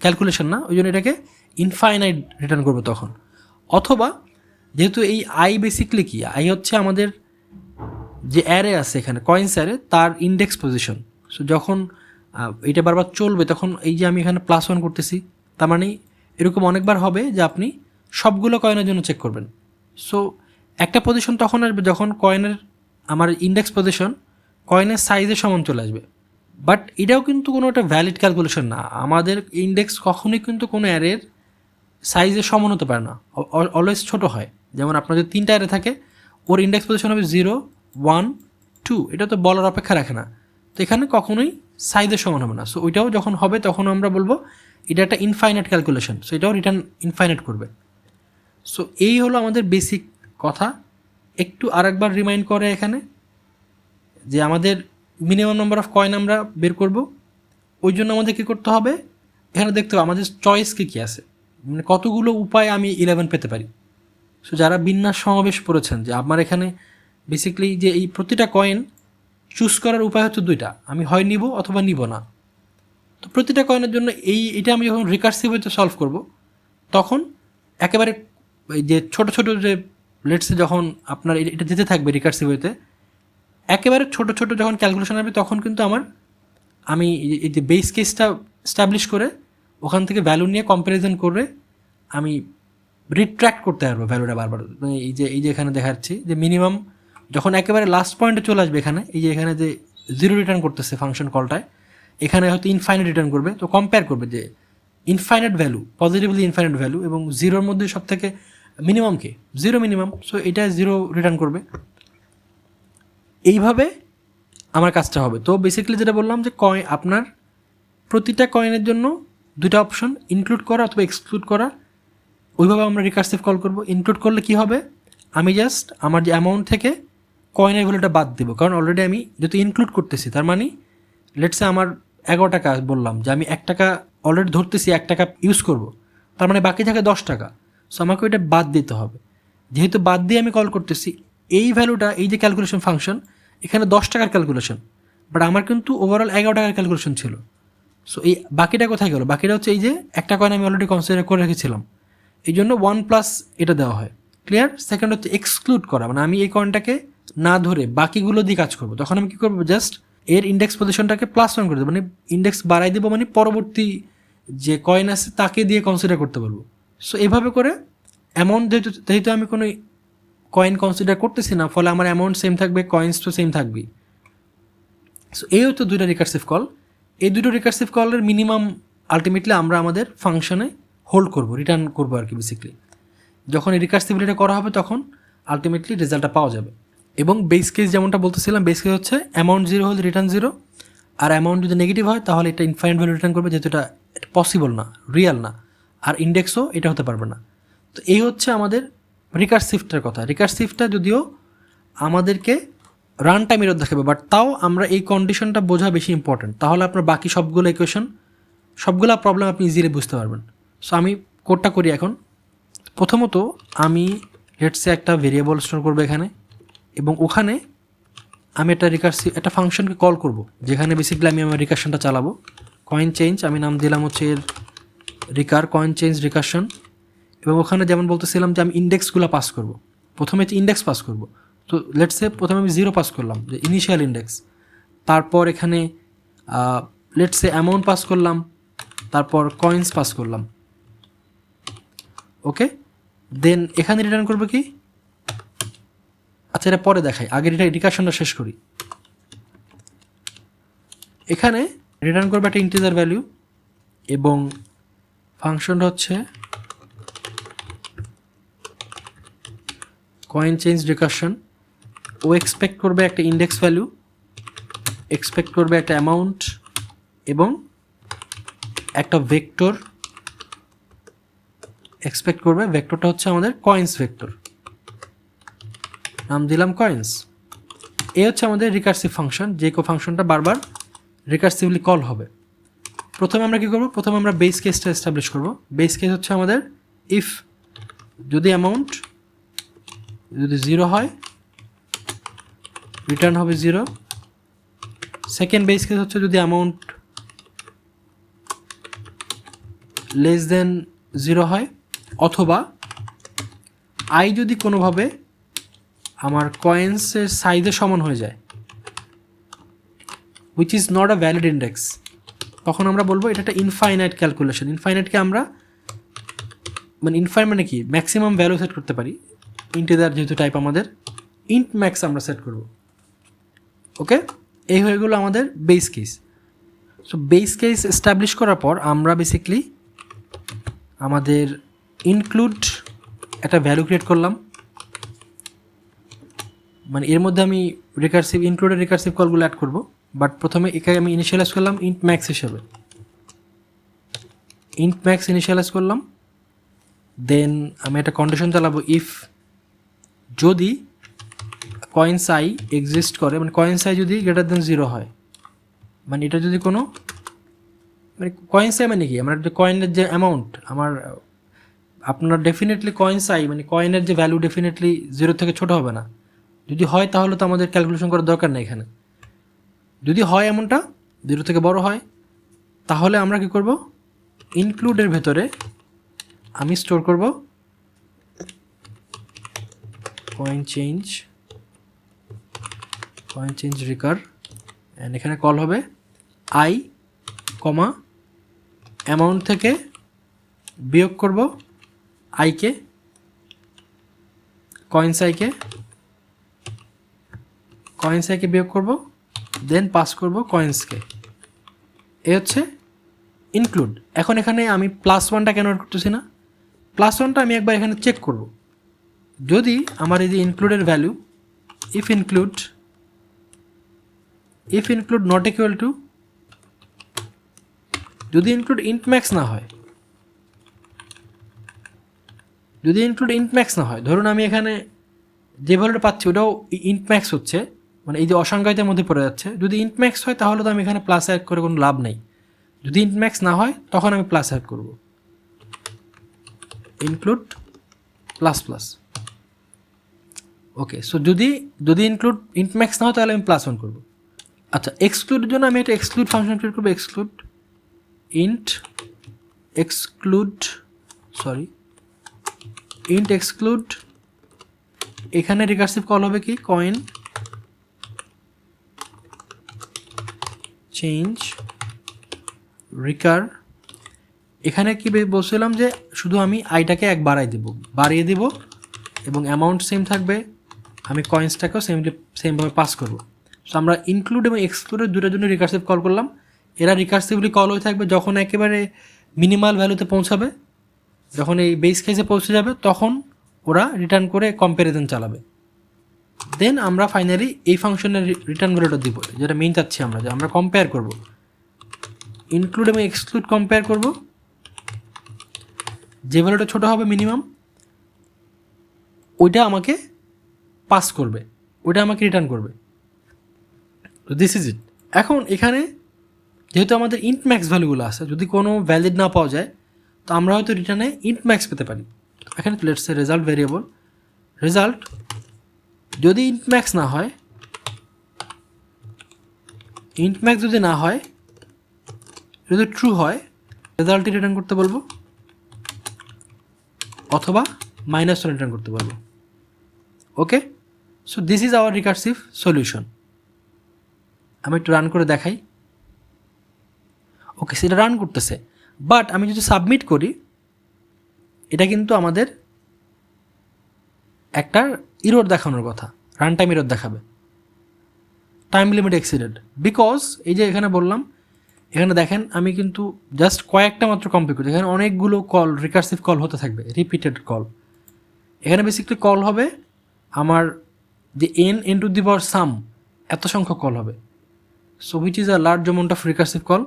ক্যালকুলেশন না, ওই জন্য এটাকে ইনফাইনাইট রিটার্ন করবো তখন। অথবা যেহেতু এই আই বেসিকলি কি, আই হচ্ছে আমাদের যে অ্যারে আছে এখানে কয়েন্স অ্যারে, তার ইন্ডেক্স পজিশন। সো যখন এটা বারবার চলবে তখন এই যে আমি এখানে +1 করতেছি, তার মানে এরকম অনেকবার হবে যে আপনি সবগুলো কয়েনের জন্য চেক করবেন। সো একটা পজিশন তখন আসবে যখন কয়েনের আমার ইন্ডেক্স পজিশন কয়েনের সাইজের সমান চলে আসবে। বাট এটাও কিন্তু কোনো একটা ভ্যালিড ক্যালকুলেশন না, আমাদের ইন্ডেক্স কখনোই কিন্তু কোনো অ্যারের সাইজের সমান হতে পারে না, অলওয়েজ ছোটো হয়। যেমন আপনার যদি 3টা অ্যারে থাকে, ওর ইন্ডেক্স পজিশন হবে 0, 1, 2, এটা তো বলার অপেক্ষা রাখে না, তো এখানে কখনোই সাইজের সমান হবে না। সো ওইটাও যখন হবে তখন আমরা বলবো এটা একটা ইনফাইনাইট ক্যালকুলেশন, সো এটাও রিটার্ন ইনফাইনাইট করবে। সো এই হলো আমাদের বেসিক কথা। একটু আরেকবার রিমাইন্ড করে এখানে যে আমাদের মিনিমাম নাম্বার অফ কয়েন আমরা বের করব, ওই জন্য আমাদের কী করতে হবে, এখানে দেখতে হবে আমাদের চয়েস কী আছে, মানে কতগুলো উপায় আমি 11 পেতে পারি। সো যারা বিন্যাস সমাবেশ পড়েছেন, যে আমার এখানে বেসিক্যালি যে এই প্রতিটা কয়েন চুজ করার উপায় হচ্ছে 2টা, আমি হয় নিব অথবা নিব না। তো প্রতিটা কয়েনের জন্য এটা আমি যখন রিকার্সিভ হইতে সলভ করব, তখন একেবারে যে ছোটো ছোটো যে লেটসে যখন আপনার এটা যেতে থাকবে রিকার্সিভ হইতে, একেবারে ছোটো ছোটো যখন ক্যালকুলেশন আসবে তখন কিন্তু আমি এই যে বেস কেসটা স্টাবলিশ করে ওখান থেকে ভ্যালু নিয়ে কম্প্যারিজন করে আমি রিট্র্যাক্ট করতে পারবো ভ্যালুটা বারবার। এই যে এখানে দেখাচ্ছি যে মিনিমাম যখন একেবারে লাস্ট পয়েন্টে চলে আসবে, এখানে এই যে এখানে যে 0 রিটার্ন করতেছে ফাংশন কলটায়, এখানে হয়তো ইনফাইনাইট রিটার্ন করবে, তো কম্পেয়ার করবে যে infinite value, positively infinite value এবং 0-র মধ্যে সব থেকে মিনিমাম কে, 0 মিনিমাম, সো এটা 0 রিটার্ন করবে। এইভাবে আমার কাজটা হবে। তো বেসিক্যালি যেটা বললাম যে আপনার প্রতিটা কয়েনের জন্য 2টা অপশন, ইনক্লুড করা অথবা এক্সক্লুড করা, ওইভাবে আমরা রিকার্সিভ কল করব। ইনক্লুড করলে কি হবে, আমি জাস্ট আমার যে অ্যামাউন্ট থেকে কয়েনের ভ্যালুটা বাদ দেবো, কারণ অলরেডি আমি যেহেতু ইনক্লুড করতেছি, তার মানে লেটসে আমার 11 টাকা বললাম যে আমি 1 টাকা অলরেডি ধরতেছি, 1 টাকা ইউজ করব, তার মানে বাকি থাকে 10 টাকা। সো আমাকে ওইটা বাদ দিতে হবে, যেহেতু বাদ দিয়ে আমি কল করতেছি, এই ভ্যালুটা এই যে ক্যালকুলেশন ফাংশন এখানে 10 টাকার ক্যালকুলেশন, বাট আমার কিন্তু ওভারঅল 11 টাকার ক্যালকুলেশন ছিল। সো এই বাকিটা কোথায় গেল, বাকিটা হচ্ছে এই যে একটা কয়েন আমি অলরেডি কনসিডার করে রেখেছিলাম, এই জন্য 1+ এটা দেওয়া হয়। ক্লিয়ার? সেকেন্ড হচ্ছে এক্সক্লুড করা, মানে আমি এই কয়েনটাকে না ধরে বাকিগুলো দিয়ে কাজ করবো। তখন আমি কী করবো, জাস্ট এর ইন্ডেক্স পজিশনটাকে +1 করে দেবো, মানে ইন্ডেক্স বাড়াই দেবো, মানে পরবর্তী যে কয়েন আছে তাকে দিয়ে কনসিডার করতে পারবো। সো এভাবে করে অ্যামাউন্ট যেহেতু আমি কোনো কয়েন কনসিডার করতেছি না, ফলে আমার অ্যামাউন্ট সেম থাকবে, কয়েন্স তো সেম থাকবেই। সো এই হচ্ছে 2টা রিকার্সিভ কল। এই 2টো রিকার্সিভ কলের মিনিমাম আলটিমেটলি আমরা আমাদের ফাংশনে হোল্ড করবো, রিটার্ন করবো আর কি। বেসিক্যালি যখন এই রিকার্সিবিলিটা করা হবে তখন আলটিমেটলি রেজাল্টটা পাওয়া যাবে। এবং বেস কেস যেমনটা বলতেছিলাম, বেস কেস হচ্ছে অ্যামাউন্ট 0 হলে রিটার্ন 0, আর অ্যামাউন্ট যদি নেগেটিভ হয় তাহলে এটা ইনফাইনাইট ভ্যালু রিটার্ন করবে, যেহেতু এটা পসিবল না, রিয়াল না, আর ইন্ডেক্সও এটা হতে পারবে না। তো এই হচ্ছে আমাদের রিকার্সিভটার কথা। রিকার্সিভটা যদিও আমাদেরকে রান টাইম এরর দেখাবে, বাট তাও আমরা এই কন্ডিশনটা বোঝা বেশি ইম্পর্টেন্ট, তাহলে আপনার বাকি সবগুলো ইকুয়েশন সবগুলো প্রবলেম আপনি ইজিলি বুঝতে পারবেন। সো আমি কোডটা করি এখন। প্রথমত আমি লেটসে একটা ভেরিয়েবল স্টোর করবো এখানে, এবং ওখানে আমি একটা একটা ফাংশনকে কল করব, যেখানে বেসিক্যালি আমি আমার রিকারশনটা চালাবো। কয়েন চেঞ্জ আমি নাম দিলাম হচ্ছে এর কয়েন চেঞ্জ রিকারশন, এবং ওখানে যেমন বলতেছিলাম যে আমি ইন্ডেক্সগুলো পাস করব। প্রথমে হচ্ছে ইন্ডেক্স পাস করব। তো লেটসে প্রথমে আমি 0 পাস করলাম, যে ইনিশিয়াল ইন্ডেক্স। তারপর এখানে লেটসে অ্যামাউন্ট পাস করলাম, তারপর কয়েন্স পাস করলাম। ওকে, দেন এখানে রিটার্ন করবো কি, আচ্ছা এটা পরে দেখাই, আগে রিকারশনটা শেষ করি। এখানে রিটার্ন করবে একটা ইন্টিজার ভ্যালু, এবং ফাংশনটা হচ্ছে কয়েন চেঞ্জ রিকারশন। ও এক্সপেক্ট করবে একটা ইন্ডেক্স ভ্যালু, এক্সপেক্ট করবে একটা অ্যামাউন্ট, এবং একটা ভেক্টর এক্সপেক্ট করবে। ভেক্টরটা হচ্ছে আমাদের কয়েন্স ভেক্টর, নাম দিলাম কয়েন্স। এ হচ্ছে আমাদের রিকার্সিভ ফাংশন, যে ফাংশনটা বারবার রিকার্সিভলি কল হবে। প্রথমে আমরা কী করবো, প্রথমে আমরা বেস কেসটা এস্টাবলিশ করবো। বেস কেস হচ্ছে আমাদের ইফ যদি অ্যামাউন্ট যদি 0 হয় রিটার্ন হবে 0। সেকেন্ড বেস কেস হচ্ছে যদি অ্যামাউন্ট লেস দেন 0 হয়, অথবা আই যদি কোনোভাবে আমার কয়েন্সের সাইজের সমান হয়ে যায়, which is not a valid index, তখন আমরা বলবো এটা একটা ইনফাইনাইট ক্যালকুলেশন। ইনফাইনাইটকে আমরা মানে কি ম্যাক্সিমাম ভ্যালু সেট করতে পারি। ইন্টিজার যেহেতু টাইপ আমাদের, ইন্ট ম্যাক্স আমরা সেট করব। ওকে, এই হয়ে গেলো আমাদের base case. So base case establish করার পর আমরা বেসিকলি আমাদের ইনক্লুড একটা ভ্যালু ক্রিয়েট করলাম, মানে এর মধ্যে আমি ইনক্লুডেড রিকার্সিভ কলগুলো অ্যাড করব। বাট প্রথমে এখানে আমি ইনিশিয়ালাইজ করলাম ইন্ট ম্যাক্স হিসেবে, ইন্ট ম্যাক্স ইনিশিয়ালাইজ করলাম। দেন আমি একটা কন্ডিশন চালাবো, ইফ যদি কয়েন্স আই এক্সিস্ট করে, মানে কয়েন্স আই যদি গ্রেটার দেন 0 হয়, মানে এটা যদি কোনো মানে কয়েন্স আই মানে কি, আমার যে কয়েনের যে অ্যামাউন্ট আপনার ডেফিনেটলি কয়েন্স আই মানে কয়েনের যে ভ্যালু ডেফিনেটলি 0 থেকে ছোটো হবে না। যদি হয় তাহলে তো আমাদের ক্যালকুলেশন করার দরকার নেই এখানে। যদি হয় এমনটা 0 থেকে বড় হয়, তাহলে আমরা কি করব, ইনক্লুডের ভেতরে আমি স্টোর করব কয়েন চেঞ্জ রিকার, অ্যান্ড এখানে কল হবে আই কমা অ্যামাউন্ট থেকে বিয়োগ করব আইকে, কয়েন্স আইকে বিয়োগ করব, দেন পাস করব কয়েন্সকে। এ হচ্ছে ইনক্লুড। এখন এখানে আমি +1টা কেন করতেছি না, +1টা আমি একবার এখানে চেক করব। যদি আমার এই যে ইনক্লুডের value if include not equal to, যদি ইনক্লুড ইন্ট ম্যাক্স না হয়, ধরুন আমি এখানে যে ভ্যালুটা পাচ্ছি ওটাও ইন্ট ম্যাক্স হচ্ছে, মানে এই যে অসংজ্ঞায়িতের মধ্যে পড়ে যাচ্ছে। যদি ইন্ট ম্যাক্স হয় তাহলে তো আমি এখানে প্লাস অ্যাড করে কোনো লাভ নেই। যদি ইন্ট ম্যাক্স না হয় তখন আমি প্লাস অ্যাড করব, ইনক্লুড প্লাস। ওকে, সো যদি ইনক্লুড ইন্ট ম্যাক্স না হয় তাহলে আমি +1 করব। আচ্ছা, এক্সক্লুডের জন্য আমি একটা এক্সক্লুড ফাংশন ক্রিয়েট করবো। ইন্ট এক্সক্লুড, এখানে রিকার্সিভ কল হবে কি, কয়েন চেঞ্জ রিকার। এখানে কি বলছিলাম যে শুধু আমি আইটাকে বাড়িয়ে দেব এবং অ্যামাউন্ট সেম থাকবে, আমি কয়েন্সটাকেও সেমভাবে পাস করব। সো আমরা ইনক্লুড এবং এক্সক্লুডের দুটোর জন্য রিকার্সিভ কল করলাম। এরা রিকার্সিভলি কল হয়ে থাকবে যখন একেবারে মিনিমাল ভ্যালুতে পৌঁছাবে, যখন এই বেস কেসে পৌঁছে যাবে তখন ওরা রিটার্ন করে কম্প্যারিজন চালাবে। দেন আমরা ফাইনালি এই ফাংশনের রিটার্ন ভ্যালুটা দিব, যেটা মেইন চাচ্ছি আমরা, যে আমরা কম্পেয়ার করব, ইনক্লুড এবং এক্সক্লুড কম্পেয়ার করব। যে ভ্যালুটা ছোটো হবে মিনিমাম, ওইটা আমাকে পাস করবে, ওইটা আমাকে রিটার্ন করবে। তো দিস ইজ ইট। এখন এখানে যেহেতু আমাদের ইন্ট ম্যাক্স ভ্যালুগুলো আছে, যদি কোনো ভ্যালিড না পাওয়া যায় তো আমরা হয়তো রিটার্নে ইন্ট ম্যাক্স পেতে পারি। এখানে let's say result variable, result যদি ইন্ট ম্যাক্স না হয়, ইন্ট ম্যাক্স যদি না হয়, যদি ট্রু হয় রেজাল্টটি রিটার্ন করতে বলবো, অথবা -1 রিটার্ন করতে বলবো। Okay, so this is our recursive solution. আমি একটু রান করে দেখাই। ওকে, সেটা রান করতেছে, বাট আমি যদি সাবমিট করি এটা কিন্তু আমাদের একটা ইরোর দেখানোর কথা, রান টাইম ইরোর দেখাবে, টাইম লিমিট এক্সিডেড। বিকজ এই যে এখানে বললাম, এখানে দেখেন আমি কিন্তু জাস্ট কয়েকটা মাত্র কমপ্লিট করছি, এখানে অনেকগুলো কল, রিকার্সিভ কল হতে থাকবে, রিপিটেড কল। এখানে বেসিক্যালি কল হবে আমার যে n টু দি পাওয়ার সাম, এত সংখ্যক কল হবে। So which is a large amount of recursive call.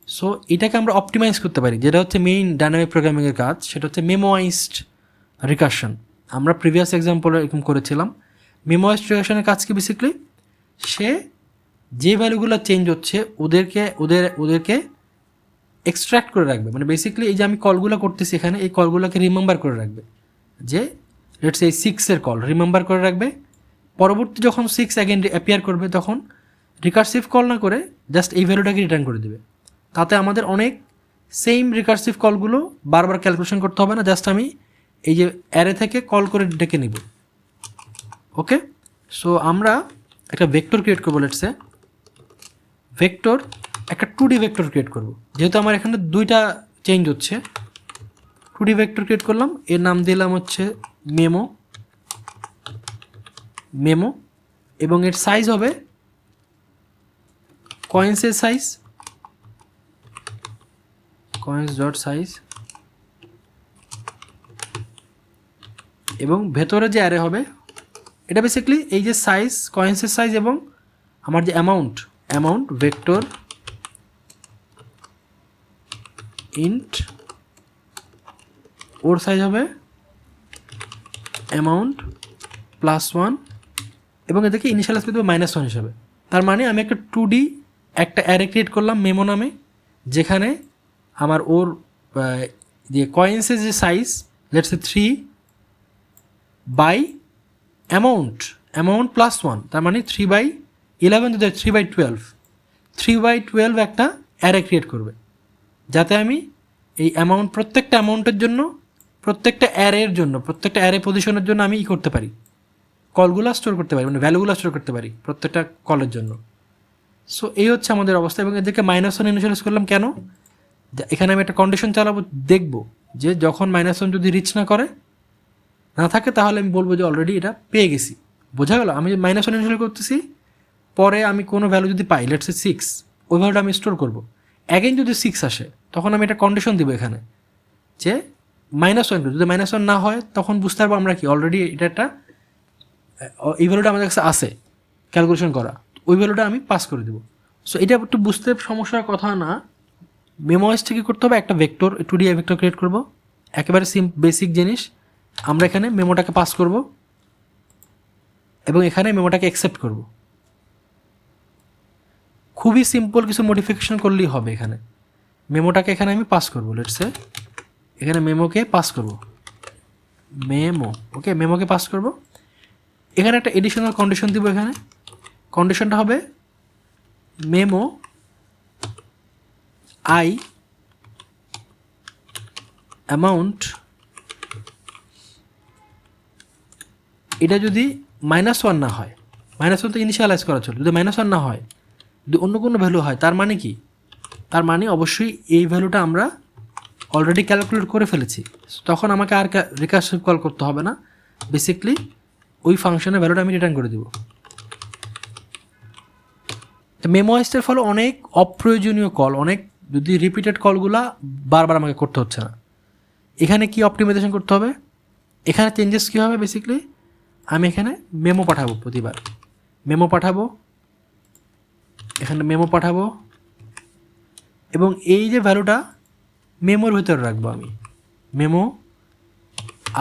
So এটাকে আমরা অপটিমাইজ করতে পারি, যেটা হচ্ছে মেইন ডাইনামিক প্রোগ্রামিংয়ের কাজ, সেটা হচ্ছে মেমোয়াইজড রিকার্শন। আমরা প্রিভিয়াস এক্সাম্পলে এরকম করেছিলাম। মেমোয়াইজড রিকার্শনের কাজ কি, বেসিক্যালি সে যে ভ্যালুগুলো চেঞ্জ হচ্ছে ওদেরকে এক্সট্র্যাক্ট করে রাখবে। মানে বেসিক্যালি এই যে আমি কলগুলো করতেছি এখানে, এই কলগুলোকে রিমেম্বার করে রাখবে, যে লেটস এই 6-এর কল রিমেম্বার করে রাখবে। পরবর্তী যখন 6 অ্যাগেন অ্যাপিয়ার করবে তখন রিকার্সিভ কল না করে জাস্ট এই ভ্যালুটাকে রিটার্ন করে দেবে। তাতে আমাদের অনেক সেম রিকার্সিভ কলগুলো বারবার ক্যালকুলেশন করতে হবে না, জাস্ট আমি এই যে অ্যারে থেকে কল করে ডেকে নিব। ওকে, সো আমরা একটা ভেক্টর ক্রিয়েট করবো, লেটস সে ভেক্টর, একটা 2D ভেক্টর ক্রিয়েট করব। যেহেতু আমার এখানে দুইটা চেঞ্জ হচ্ছে, 2D ভেক্টর ক্রিয়েট করলাম, এর নাম দিলাম হচ্ছে মেমো, এবং এর সাইজ হবে কয়েন্সের সাইজ, কয়েন্স ডট সাইজ, এবং ভেতরে যে অ্যারে হবে এটা বেসিক্যালি এই যে সাইজ, কয়েন্সের সাইজ এবং আমার যে অ্যামাউন্ট ভেক্টর ইন্ট, ওর সাইজ হবে অ্যামাউন্ট +1, এবং এদেরকে ইনিশিয়ালাইজ করে দেবো -1 হিসাবে। তার মানে আমি একটা 2D একটা অ্যারে ক্রিয়েট করলাম মেমো নামে, যেখানে আমার ওর যে কয়েন্সের যে size let's say 3 by amount +1, তার মানে 3/11 যদি 3/12, 3/12 একটা অ্যারে ক্রিয়েট করবে, যাতে আমি এই অ্যামাউন্ট প্রত্যেকটা অ্যামাউন্টের জন্য, প্রত্যেকটা অ্যারের জন্য, প্রত্যেকটা অ্যারে পজিশনের জন্য আমি করতে পারি, কলগুলো স্টোর করতে পারি, মানে ভ্যালুগুলো স্টোর করতে পারি প্রত্যেকটা কলের জন্য। সো এই হচ্ছে আমাদের অবস্থা। এবং এদেরকে -1 ইনিশিয়ালাইজ করলাম কেন, এখানে আমি একটা কন্ডিশন চালাবো, দেখব যে যখন -1 যদি রিচ না থাকে তাহলে আমি বলবো যে অলরেডি এটা পেয়ে গেছি। বোঝা গেল? আমি -1 ইনিশিয়ালাইজ করতেছি, পরে আমি কোনো ভ্যালু যদি পাই লেটস সে 6, ওই ভ্যালুটা আমি স্টোর করবো। অ্যাগেন যদি 6 আসে তখন আমি একটা কন্ডিশন দিব এখানে, যে -1, যদি -1 না হয় তখন বুঝতে পারবো আমরা কি অলরেডি এটা একটা, এই ভ্যালুটা আমাদের কাছে আসে ক্যালকুলেশন করা, ওই ভ্যালুটা আমি পাস করে দেবো। সো এটা একটু বুঝতে সমস্যার কথা না। মেমোয়াইজ থেকে করতে হবে, একটা ভেক্টর 2D ভেক্টর ক্রিয়েট করব, একেবারে বেসিক জিনিস। আমরা এখানে মেমোটাকে পাস করব এবং এখানে মেমোটাকে অ্যাকসেপ্ট করব। খুবই সিম্পল, কিছু মডিফিকেশন করলেই হবে। এখানে মেমোটাকে এখানে আমি পাস করব, লেটস সে এখানে মেমোকে পাস করব, ওকে, মেমোকে পাস করব। এখানে একটা এডিশনাল কন্ডিশন দিব, এখানে কন্ডিশনটা হবে মেমো আই অ্যামাউন্ট, এটা যদি -1 না হয়, -1 তো ইনিশিয়ালাইজ করা ছিল, যদি -1 না হয়, যদি অন্য কোনো ভ্যালু হয়, তার মানে কি, তার মানে অবশ্যই এই ভ্যালুটা আমরা অলরেডি ক্যালকুলেট করে ফেলেছি। তখন আমাকে আর রিকার্সিভ কল করতে হবে না, বেসিকলি ওই ফাংশনের ভ্যালুটা আমি রিটার্ন করে দেবো। মেমোয়াইজটার ফলে অনেক অপ্রয়োজনীয় কল, অনেক যদি রিপিটেড কলগুলা বারবার আমাকে করতে হচ্ছে না। এখানে কি অপটিমাইজেশন করতে হবে, এখানে চেঞ্জেস কী হবে, বেসিকলি আমি এখানে মেমো পাঠাবো, প্রতিবার মেমো পাঠাবো, এখানে মেমো পাঠাবো, এবং এই যে ভ্যালুটা মেমোর ভিতরে রাখবো আমি, memo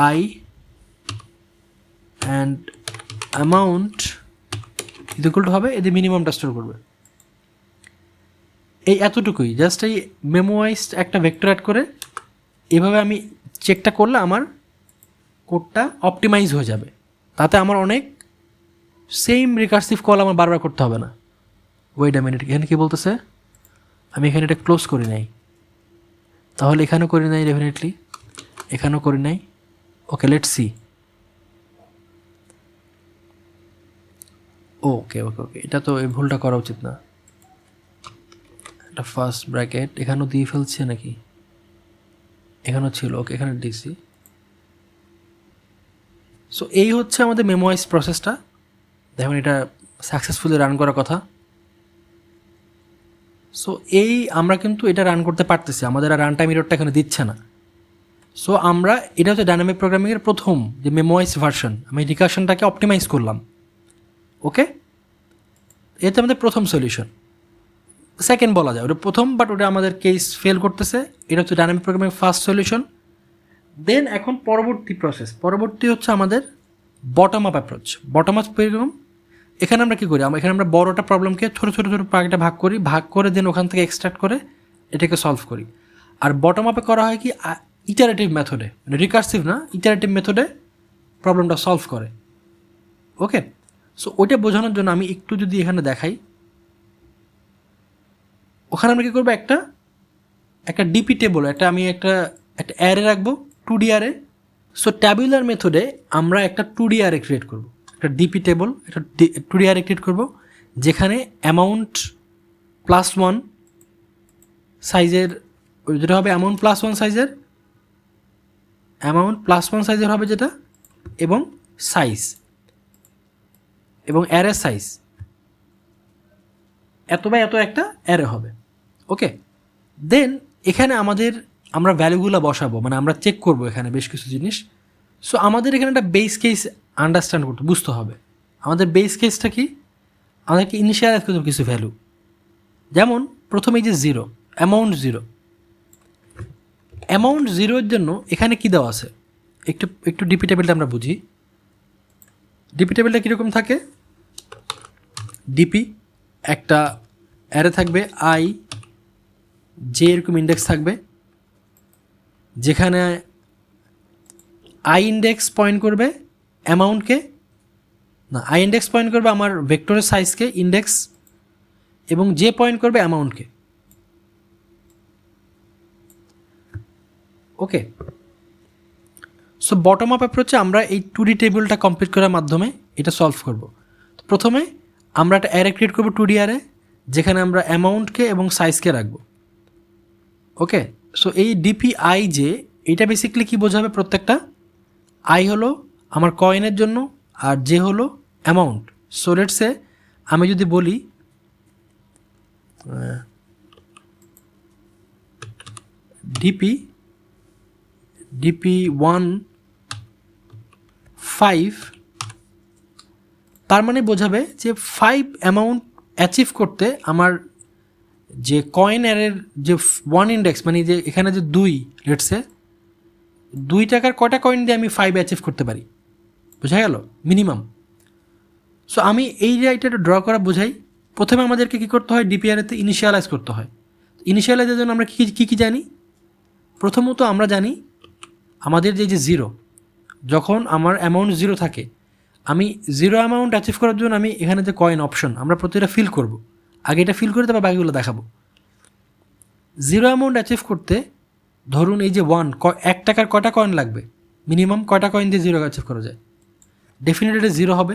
I and amount equal to হবে এদের মিনিমামটা স্টোর করবে। এই এতটুকুই, জাস্ট এই মেমোয়াইজড একটা ভেক্টর অ্যাড করে এভাবে আমি চেকটা করলে আমার কোডটা অপটিমাইজ হয়ে যাবে। তাতে আমার অনেক সেম রিকার্সিভ কল আমার বারবার করতে হবে না। ওয়েট আ মিনিট, এখানে কী বলতেছে? আমি এখানে এটা ক্লোজ করি নাই, তাহলে এখানেও করি নাই, ডেফিনেটলি এখানেও করি নাই। ওকে, লেটস সি। ওকে ওকে ওকে, এটা তো এই ভুলটা করা উচিত না। একটা ফার্স্ট ব্র্যাকেট এখানেও দিয়ে ফেলছে নাকি? এখানেও ছিল, ওকে এখানে দিয়েছি। সো এই হচ্ছে আমাদের মেমোয়াইজ প্রসেসটা। দেখুন এটা সাকসেসফুলি রান করার কথা। সো এই আমরা কিন্তু এটা রান করতে পারতেছি, আমাদের আর রান টাইম এররটা এখানে দিচ্ছে না। সো আমরা, এটা হচ্ছে ডাইনামিক প্রোগ্রামিংয়ের প্রথম যে মেমোয়াইজ ভার্সন, আমি রিকার্শনটাকে অপটিমাইজ করলাম। ওকে, এটা আমাদের প্রথম সলিউশন, সেকেন্ড বলা যায়, ওটা প্রথম, বাট ওটা আমাদের কেস ফেল করতেছে। এটা হচ্ছে dynamic programming first solution. Then এখন পরবর্তী হচ্ছে আমাদের bottom up approach. Bottom up program, এখানে আমরা কী করি? এখানে আমরা বড়টা প্রবলেমকে ছোটো ছোটো ছোটো পার্টে ভাগ করে দেন ওখান থেকে এক্সট্রাক্ট করে এটাকে সলভ করি। আর বটম আপে করা হয় কি, ইটারেটিভ মেথডে, মানে রিকার্সিভ না, ইটারেটিভ মেথডে প্রবলেমটা সলভ করে। ওকে, সো ওইটা বোঝানোর জন্য আমি একটু যদি এখানে দেখাই, ওখানে আমরা কী করবো, একটা ডিপি টেবল, আমি একটা অ্যারে রাখবো, 2D অ্যারে। সো ট্যাবুলার মেথডে আমরা একটা 2D অ্যারে ক্রিয়েট করবো, একটা ডিপি টেবল, একটা 2D অ্যারে ক্রিয়েট করবো, যেখানে অ্যামাউন্ট +1 সাইজের, যেটা হবে অ্যামাউন্ট +1 সাইজের, হবে যেটা, এবং সাইজ, এবং অ্যারে সাইজ এত বা এত একটা অ্যারে হবে। ওকে, দেন এখানে আমরা ভ্যালুগুলো বসাবো, মানে আমরা চেক করবো এখানে বেশ কিছু জিনিস। সো আমাদের এখানে একটা বেস কেস আন্ডারস্ট্যান্ড বুঝতে হবে। আমাদের বেস কেসটা কি? আমাদেরকে ইনিশিয়ালাইজ করতে হবে কিছু ভ্যালু, যেমন প্রথমেই যে অ্যামাউন্ট জিরোর জন্য এখানে কি দেওয়া আছে, একটু ডিপি টেবিলটা আমরা বুঝি। ডিপি টেবিলটা কীরকম থাকে? ডিপি একটা অ্যারে থাকবে, আই জে এরকম ইন্ডেক্স থাকবে, যেখানে আই ইন্ডেক্স পয়েন্ট করবে অ্যামাউন্টকে, না আই ইন্ডেক্স পয়েন্ট করবে আমার ভেক্টরের সাইজকে, ইন্ডেক্স, এবং জে পয়েন্ট করবে অ্যামাউন্টকে। ওকে, সো বটম আপ অ্যাপ্রোচে আমরা এই 2D টেবিলটা কমপ্লিট করার মাধ্যমে এটা সলভ করব। প্রথমে আমরা একটা অ্যারে ক্রিয়েট করবো, 2D অ্যারে, যেখানে আমরা অ্যামাউন্টকে এবং সাইজকে রাখবো। ওকে, সো এই ডিপি আই জে, এটা বেসিক্যালি কী বোঝাবে? প্রত্যেকটা আই হলো আমার কয়েনের জন্য, আর জে হলো অ্যামাউন্ট। সো লেটসে আমি যদি বলি ডিপি 1 5, তার মানে বোঝাবে যে 5 অ্যামাউন্ট অ্যাচিভ করতে আমার যে কয়েন অ্যারের যে 1 ইন্ডেক্স, মানে যে এখানে যে 2, লেটসে 2 টাকার কয়টা কয়েন দিয়ে আমি 5 অ্যাচিভ করতে পারি, বোঝা গেল মিনিমাম। সো আমি এই যে এটা ড্র করা বোঝাই, প্রথমে আমাদেরকে কী করতে হয়? ডিপি অ্যারেতে ইনিশিয়ালাইজ করতে হয়। ইনিশিয়ালাইজের জন্য আমরা কী জানি? প্রথমত আমরা জানি আমাদের যে 0, যখন আমার অ্যামাউন্ট 0 থাকে, আমি 0 অ্যামাউন্ট অ্যাচিভ করার জন্য আমি এখানে যে কয়েন অপশন, আমরা প্রতিটা ফিল করব। আগে এটা ফিল করে তারপর বাকিগুলো দেখাবো। 0 অ্যামাউন্ট অ্যাচিভ করতে ধরুন এই যে 1 টাকার কয়টা কয়েন লাগবে, মিনিমাম কয়টা কয়েন দিয়ে 0 অ্যাচিভ করা যায়? ডেফিনেটলি এটা 0 হবে,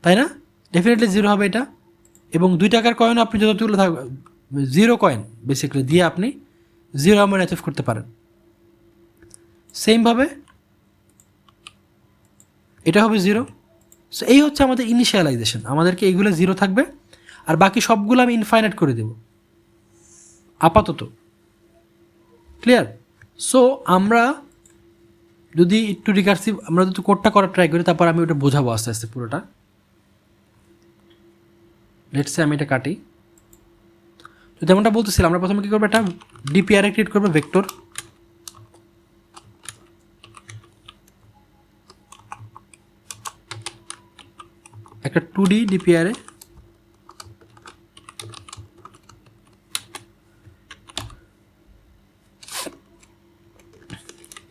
তাই না? ডেফিনেটলি 0 হবে এটা। এবং 2 টাকার কয়েন আপনি যতগুলো থাকবে, 0 কয়েন বেসিক্যালি দিয়ে আপনি 0 অ্যামাউন্ট অ্যাচিভ করতে পারেন। সেমভাবে এটা হবে 0। সো এই হচ্ছে আমাদের ইনিশিয়ালাইজেশন, আমাদেরকে এইগুলো 0 থাকবে, আর বাকি সবগুলো আমি ইনফাইনাইট করে দেব আপাতত। ক্লিয়ার? সো আমরা যদি একটু রিকার্সিভ, আমরা যদি কোডটা করার ট্রাই করি, তারপর আমি ওটা বোঝাবো আস্তে আস্তে পুরোটা। লেটসে আমি এটা কাটি। তো যেমনটা বলতেছিলাম, আমরা প্রথমে কী করবো, একটা ডিপি অ্যারে ক্রিয়েট করবো, ভেক্টর। একটা 2D ডিপি অ্যারে,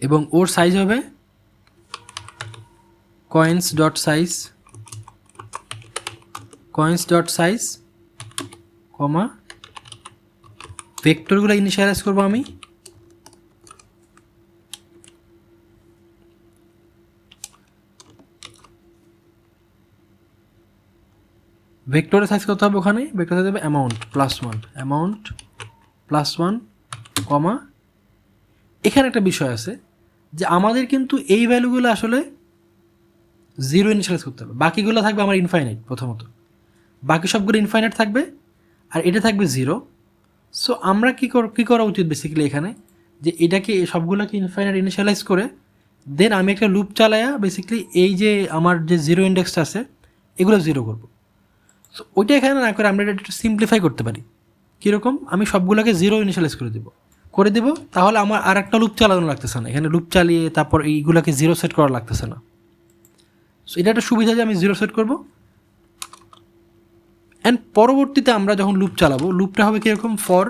এবং ওর সাইজ হবে কয়েন্স ডট সাইজ কমা ভেক্টরগুলো ইনিশিয়ালাইজ করবো আমি ভেক্টরের সাইজ কত হবে, ওখানে ভেক্টর সাইজ হবে অ্যামাউন্ট প্লাস ওয়ান কমা, এখানে একটা বিষয় আছে যে আমাদের কিন্তু এই ভ্যালুগুলো আসলে জিরো ইনিশিয়ালাইজ করতে হবে, বাকিগুলো থাকবে আমার ইনফাইনাইট, প্রথমত বাকি সবগুলো ইনফাইনাইট থাকবে আর এটা থাকবে জিরো। সো আমরা কী করা উচিত বেসিক্যালি এখানে, যে এটাকে সবগুলোকে ইনফাইনাইট ইনিশিয়ালাইজ করে দেন আমি একটা লুপ চালায়া বেসিক্যালি এই যে আমার যে জিরো ইন্ডেক্সটা আছে এগুলো জিরো করবো। সো ওইটা এখানে না করে আমরা এটা একটু সিম্পলিফাই করতে পারি। কীরকম, আমি সবগুলোকে জিরো ইনিশিয়ালাইজ করে দেবো, তাহলে আমার আর একটা লুপ চালানো লাগতেছে না, এখানে লুপ চালিয়ে তারপর এইগুলোকে জিরো সেট করা লাগতেছে না। সো এটা একটা সুবিধা যে আমি জিরো সেট করবো, অ্যান্ড পরবর্তীতে আমরা যখন লুপ চালাবো লুপটা হবে কীরকম, ফর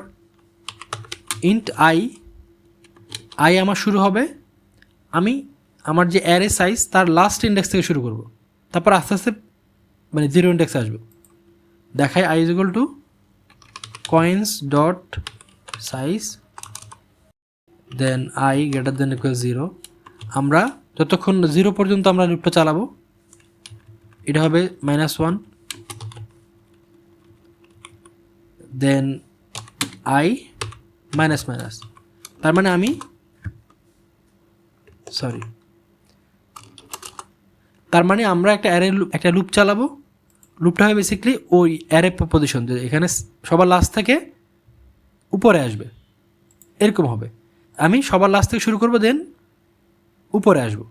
ইন্ট আই আমার শুরু হবে, আমি আমার যে অ্যারে সাইজ তার লাস্ট ইন্ডেক্স থেকে শুরু করব, তারপর আস্তে আস্তে মানে জিরো ইন্ডেক্সে আসবে। দেখায় i is equal to coins dot size then i greater than equal zero. আমরা যতক্ষণ জিরো পর্যন্ত আমরা লুপটা চালাবো এটা হবে -1 দেন আই মাইনাস, তার মানে আমি আমরা একটা লুপ চালাবো, লুপটা হবে বেসিক্যালি ওই অ্যারে পজিশন, যে এখানে সবার লাস্ট থেকে উপরে আসবে এরকম হবে। আমি সবার লাস্ট থেকে শুরু করবো দেন উপরে আসবো,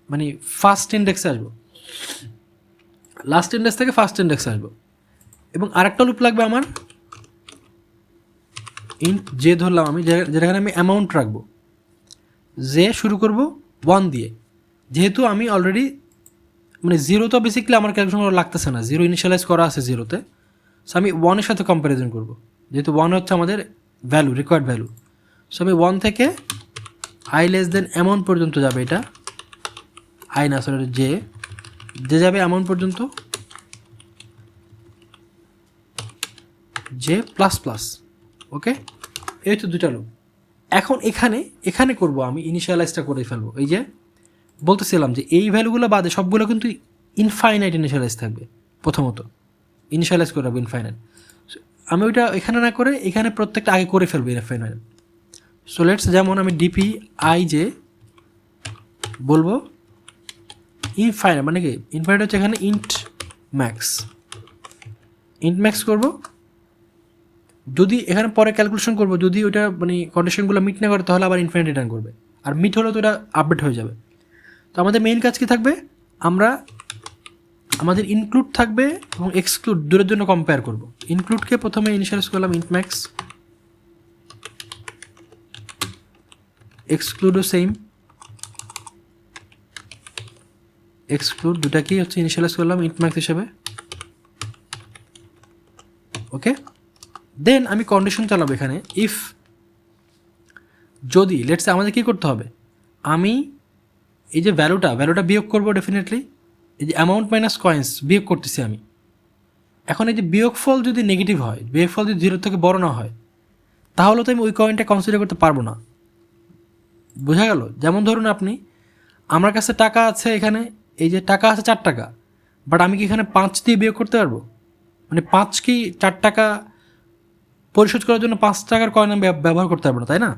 মানে ফার্স্ট ইন্ডেক্সে আসবো, লাস্ট ইন্ডেক্স থেকে ফার্স্ট ইন্ডেক্সে আসবো। এবং আরেকটা লুপ লাগবে আমার ইন্ট জে ধরলাম আমি, যেখানে আমি অ্যামাউন্ট রাখবো, জে শুরু করব 1 দিয়ে, যেহেতু আমি অলরেডি মানে জিরো তো বেসিক্যালি আমার ক্যালকুলেশন করা লাগতেছে না, জিরো ইনিশিয়ালাইজ করা আছে জিরোতে। সো আমি 1-এর সাথে কম্প্যারিজন করব, যেহেতু 1 হচ্ছে আমাদের ভ্যালু, রিকোয়ার্ড ভ্যালু। সো আমি 1 থেকে আই লেস দেন অ্যামাউন্ট পর্যন্ত যাবে, এটা আই না সরি জে যাবে অ্যামাউন্ট পর্যন্ত, জে প্লাস প্লাস। ওকে, এই হচ্ছে দুটা লুপ। এখন এখানে করব আমি ইনিশিয়ালাইজটা করে ফেলবো, এই যে বলতেছিলাম যে এই ভ্যালুগুলো বাদে সবগুলো কিন্তু ইনফাইনাইট ইনিশিয়ালাইজ থাকবে, প্রথমত ইনিশিয়ালাইজ করে রাখবো ইনফাইনাইট। আমি ওইটা এখানে না করে এখানে প্রত্যেকটা আগে করে ফেলবো ইনফাইনাইট। সো লেটস, যেমন আমি ডিপি আই যে বলবো ইনফাইনাইট, মানে কি ইনফাইনাইট হচ্ছে এখানে ইন্ট ম্যাক্স করবো, যদি এখানে পরে ক্যালকুলেশন করবো, যদি ওইটা মানে কন্ডিশনগুলো মিট না করে তাহলে আবার ইনফাইনাইট রিটার্ন করবে, আর মিট হলে তো ওটা আপডেট হয়ে যাবে। তো আমাদের মেইন কাজ কী থাকবে, আমাদের ইনক্লুড থাকবে এবং এক্সক্লুড দূরের জন্য কম্পেয়ার করব। ইনক্লুডকে প্রথমে ইনিশিয়ালাইজ করলাম ইন্ট ম্যাক্স, এক্সক্লুডও সেম, এক্সক্লুড দুটাকেই হচ্ছে ইনিশিয়ালাইজ করলাম ইন্ট ম্যাক্স হিসেবে। ওকে, দেন আমি কন্ডিশন চালাবো এখানে, ইফ যদি লেটসে আমাদের কী করতে হবে, আমি এই যে ভ্যালুটা বিয়োগ করবো ডেফিনেটলি, এই যে অ্যামাউন্ট মাইনাস কয়েন্স বিয়োগ করতেছি আমি। এখন এই যে বিয়োগফল যদি নেগেটিভ হয়, বিয়োগফল যদি 0 থেকে বড় না হয়, তাহলে তো আমি ওই কয়েনটা কনসিডার করতে পারবো না। বোঝা গেল? যেমন ধরুন আমার কাছে টাকা আছে, এখানে এই যে টাকা আছে 4 টাকা, বাট আমি কি এখানে 5 দিয়ে বিয়োগ করতে পারবো? মানে 5 কি 4 টাকা পরিশোধ করার জন্য 5 টাকার কয়েন আমি ব্যবহার করতে পারবো না, তাই না?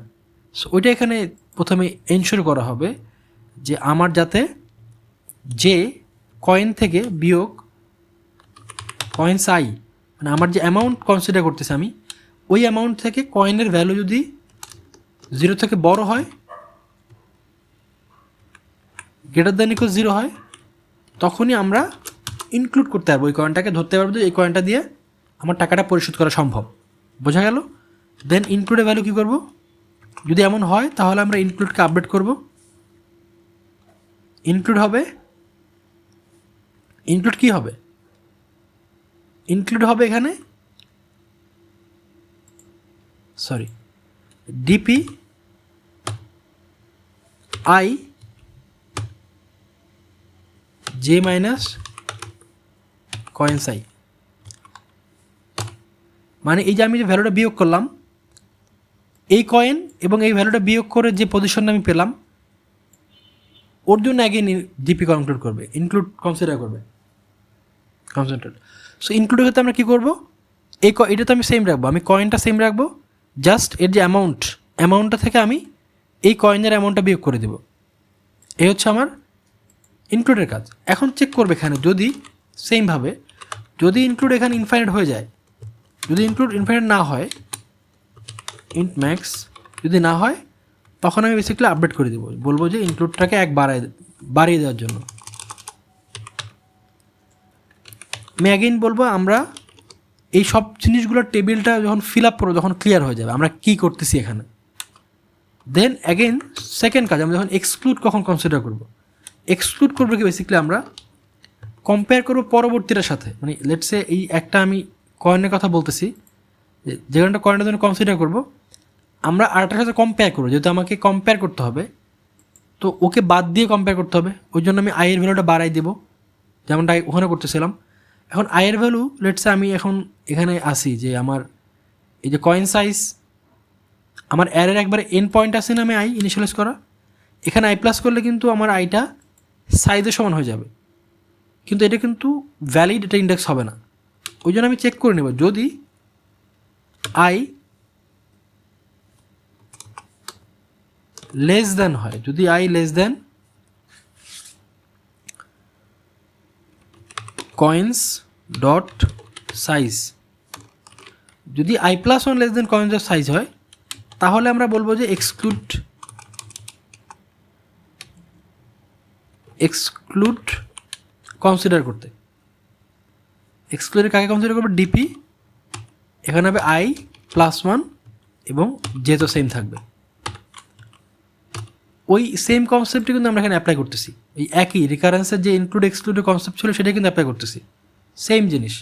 সো ওইটা এখানে প্রথমে এনশিওর করা হবে যে আমার যাতে যে কয়েন থেকে বিয়োগ কয়েন্স আই, মানে আমার যে অ্যামাউন্ট কনসিডার করতেছি আমি, ওই অ্যামাউন্ট থেকে কয়েনের ভ্যালু যদি 0 থেকে বড় হয়, গ্রেটার দ্যান ইকুয়াল 0 হয়, তখনই আমরা ইনক্লুড করতে পারবো, ওই কয়েনটাকে ধরতে পারবো যে এই কয়েনটা দিয়ে আমার টাকাটা পরিশোধ করা সম্ভব। বোঝা গেল? দেন ইনক্লুডের ভ্যালু কী করব, যদি এমন হয় তাহলে আমরা ইনক্লুডকে আপডেট করব। ইনক্লুড কী হবে, ইনক্লুড হবে এখানে DP I J minus coins I, মানে এই যে আমি যে ভ্যালুটা বিয়োগ করলাম, এই কয়েন এবং এই ভ্যালুটা বিয়োগ করে যে পজিশনটা আমি পেলাম ওর জন্য আগে ডিপি কনক্লুড করবে, ইনক্লুড কনসিডার করবে কনসেন্ট্রেট। সো ইনক্লুডের ক্ষেত্রে আমরা কী করবো, এটা তো আমি সেম রাখবো, আমি কয়েনটা সেম রাখবো, জাস্ট এর যে অ্যামাউন্টটা থেকে আমি এই কয়েনের অ্যামাউন্টটা বিয়োগ করে দেবো। এই হচ্ছে আমার ইনক্লুডের কাজ। এখন চেক করবে এখানে যদি সেমভাবে যদি ইনক্লুড এখানে ইনফাইনাইট হয়ে যায়, যদি ইনক্লুড ইনফাইনাইট না হয়, ইন্ট ম্যাক্স যদি না হয়, তখন আমি বেসিক্যালি আপডেট করে দেবো, বলবো যে ইনক্লুডটাকে বাড়িয়ে দেওয়ার জন্য। আমি অ্যাগেইন বলবো আমরা এই সব জিনিসগুলোর টেবিলটা যখন ফিল আপ করবো, যখন ক্লিয়ার হয়ে যাবে আমরা কী করতেছি এখানে, দেন অ্যাগেইন সেকেন্ড কাজ, আমরা যখন এক্সক্লুড কখন কনসিডার করবো, এক্সক্লুড করবো কি বেসিক্যালি আমরা কম্পেয়ার করবো পরবর্তীটার সাথে। মানে লেটসে এই একটা আমি কয়েনের কথা বলতেছি, যেখানটা কয়েনের জন্য কনসিডার করবো, আমরা আরেকটার সাথে কম্পেয়ার করবো, যেহেতু আমাকে কম্পেয়ার করতে হবে তো ওকে বাদ দিয়ে কম্পেয়ার করতে হবে, ওই জন্য আমি আয়ের ভ্যালুটা বাড়াই দেবো, যেমনটা ওখানে করতেছিলাম। এখন আয়ের ভ্যালু লেটসে আমি এখন এখানে আসি যে আমার এই যে কয়েন সাইজ, আমার অ্যারের একবারে এন্ড পয়েন্ট আসে না আমি আই ইনিশিয়ালাইজ করা, এখানে আই প্লাস করলে কিন্তু আমার আইটা সাইজের সমান হয়ে যাবে, কিন্তু এটা কিন্তু ভ্যালিড, এটা ইন্ডেক্স হবে না। ওই জন্য আমি চেক করে নেব যদি আই লেস দেন হয়, যদি i less than coins dot size, যদি i plus one less than coins dot size হয়, তাহলে আমরা বলবো যে এক্সক্লুড কনসিডার করতে। এক্সক্লুডের কাকে কনসিডার করবে, ডিপি, এখানে হবে আই প্লাস ওয়ান এবং যেহেতু সেম থাকবে, ওই সেম কনসেপ্টটি কিন্তু আমরা এখানে অ্যাপ্লাই করতেছি, এই একই রিকারেন্সের যে ইনক্লুড এক্সক্লুডের কনসেপ্ট ছিল সেটাই কিন্তু অ্যাপ্লাই করতেছি, সেম জিনিস।